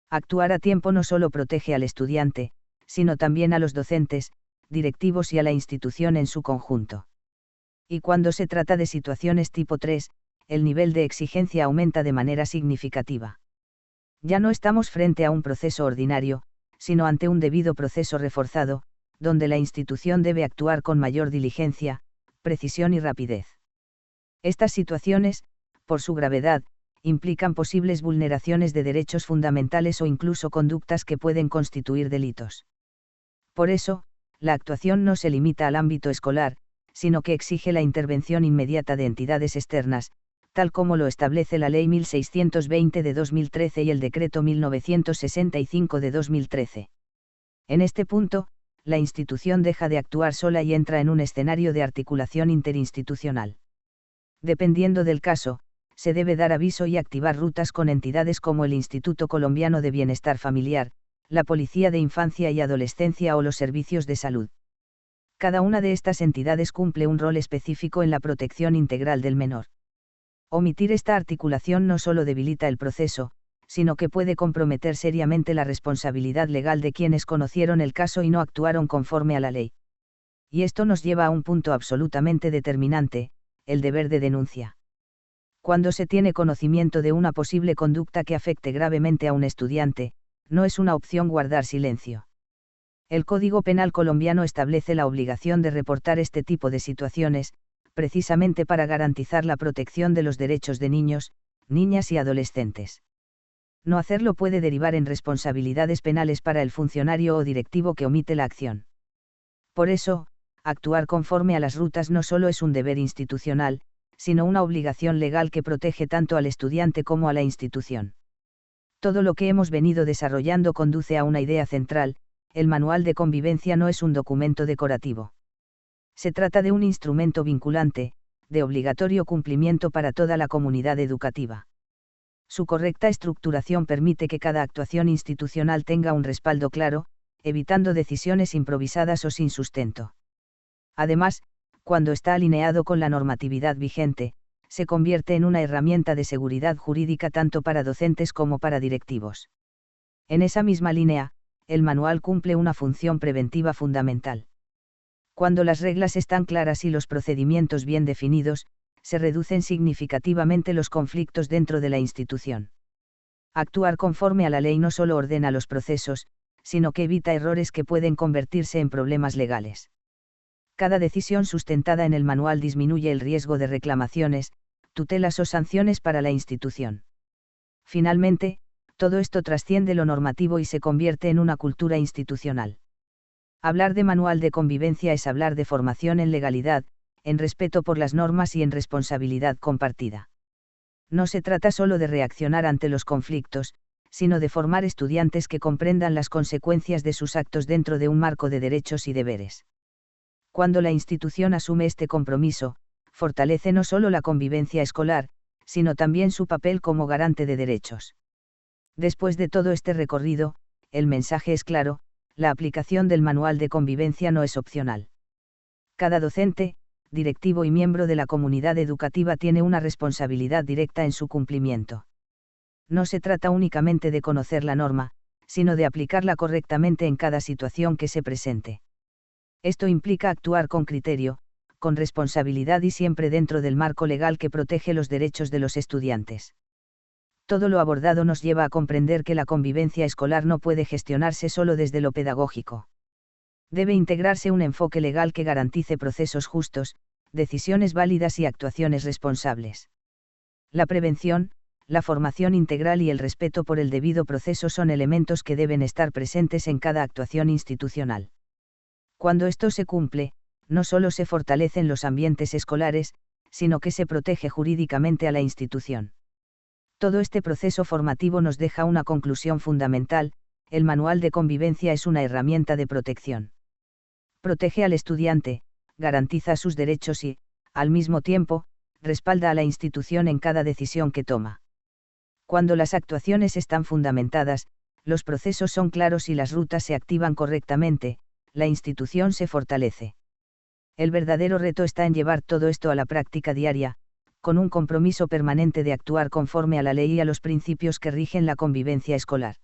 Speaker 5: Actuar a tiempo no solo protege al estudiante, sino también a los docentes, directivos y a la institución en su conjunto. Y cuando se trata de situaciones tipo 3, el nivel de exigencia aumenta de manera significativa. Ya no estamos frente a un proceso ordinario, sino ante un debido proceso reforzado, donde la institución debe actuar con mayor diligencia, precisión y rapidez. Estas situaciones, por su gravedad, implican posibles vulneraciones de derechos fundamentales o incluso conductas que pueden constituir delitos. Por eso, la actuación no se limita al ámbito escolar, sino que exige la intervención inmediata de entidades externas, tal como lo establece la Ley 1620 de 2013 y el Decreto 1965 de 2013. En este punto, la institución deja de actuar sola y entra en un escenario de articulación interinstitucional. Dependiendo del caso, se debe dar aviso y activar rutas con entidades como el Instituto Colombiano de Bienestar Familiar, la Policía de Infancia y Adolescencia o los servicios de salud. Cada una de estas entidades cumple un rol específico en la protección integral del menor. Omitir esta articulación no solo debilita el proceso, sino que puede comprometer seriamente la responsabilidad legal de quienes conocieron el caso y no actuaron conforme a la ley. Y esto nos lleva a un punto absolutamente determinante, el deber de denuncia. Cuando se tiene conocimiento de una posible conducta que afecte gravemente a un estudiante, no es una opción guardar silencio. El Código Penal colombiano establece la obligación de reportar este tipo de situaciones, precisamente para garantizar la protección de los derechos de niños, niñas y adolescentes. No hacerlo puede derivar en responsabilidades penales para el funcionario o directivo que omite la acción. Por eso, actuar conforme a las rutas no solo es un deber institucional, sino una obligación legal que protege tanto al estudiante como a la institución. Todo lo que hemos venido desarrollando conduce a una idea central: el manual de convivencia no es un documento decorativo. Se trata de un instrumento vinculante, de obligatorio cumplimiento para toda la comunidad educativa. Su correcta estructuración permite que cada actuación institucional tenga un respaldo claro, evitando decisiones improvisadas o sin sustento. Además, cuando está alineado con la normatividad vigente, se convierte en una herramienta de seguridad jurídica tanto para docentes como para directivos. En esa misma línea, el manual cumple una función preventiva fundamental. Cuando las reglas están claras y los procedimientos bien definidos, se reducen significativamente los conflictos dentro de la institución. Actuar conforme a la ley no solo ordena los procesos, sino que evita errores que pueden convertirse en problemas legales. Cada decisión sustentada en el manual disminuye el riesgo de reclamaciones, tutelas o sanciones para la institución. Finalmente, todo esto trasciende lo normativo y se convierte en una cultura institucional. Hablar de manual de convivencia es hablar de formación en legalidad, en respeto por las normas y en responsabilidad compartida. No se trata solo de reaccionar ante los conflictos, sino de formar estudiantes que comprendan las consecuencias de sus actos dentro de un marco de derechos y deberes. Cuando la institución asume este compromiso, fortalece no solo la convivencia escolar, sino también su papel como garante de derechos. Después de todo este recorrido, el mensaje es claro: la aplicación del manual de convivencia no es opcional. Cada docente, directivo y miembro de la comunidad educativa tiene una responsabilidad directa en su cumplimiento. No se trata únicamente de conocer la norma, sino de aplicarla correctamente en cada situación que se presente. Esto implica actuar con criterio, con responsabilidad y siempre dentro del marco legal que protege los derechos de los estudiantes. Todo lo abordado nos lleva a comprender que la convivencia escolar no puede gestionarse solo desde lo pedagógico. Debe integrarse un enfoque legal que garantice procesos justos, decisiones válidas y actuaciones responsables. La prevención, la formación integral y el respeto por el debido proceso son elementos que deben estar presentes en cada actuación institucional. Cuando esto se cumple, no solo se fortalecen los ambientes escolares, sino que se protege jurídicamente a la institución. Todo este proceso formativo nos deja una conclusión fundamental: el manual de convivencia es una herramienta de protección. Protege al estudiante, garantiza sus derechos y, al mismo tiempo, respalda a la institución en cada decisión que toma. Cuando las actuaciones están fundamentadas, los procesos son claros y las rutas se activan correctamente, la institución se fortalece. El verdadero reto está en llevar todo esto a la práctica diaria, con un compromiso permanente de actuar conforme a la ley y a los principios que rigen la convivencia escolar.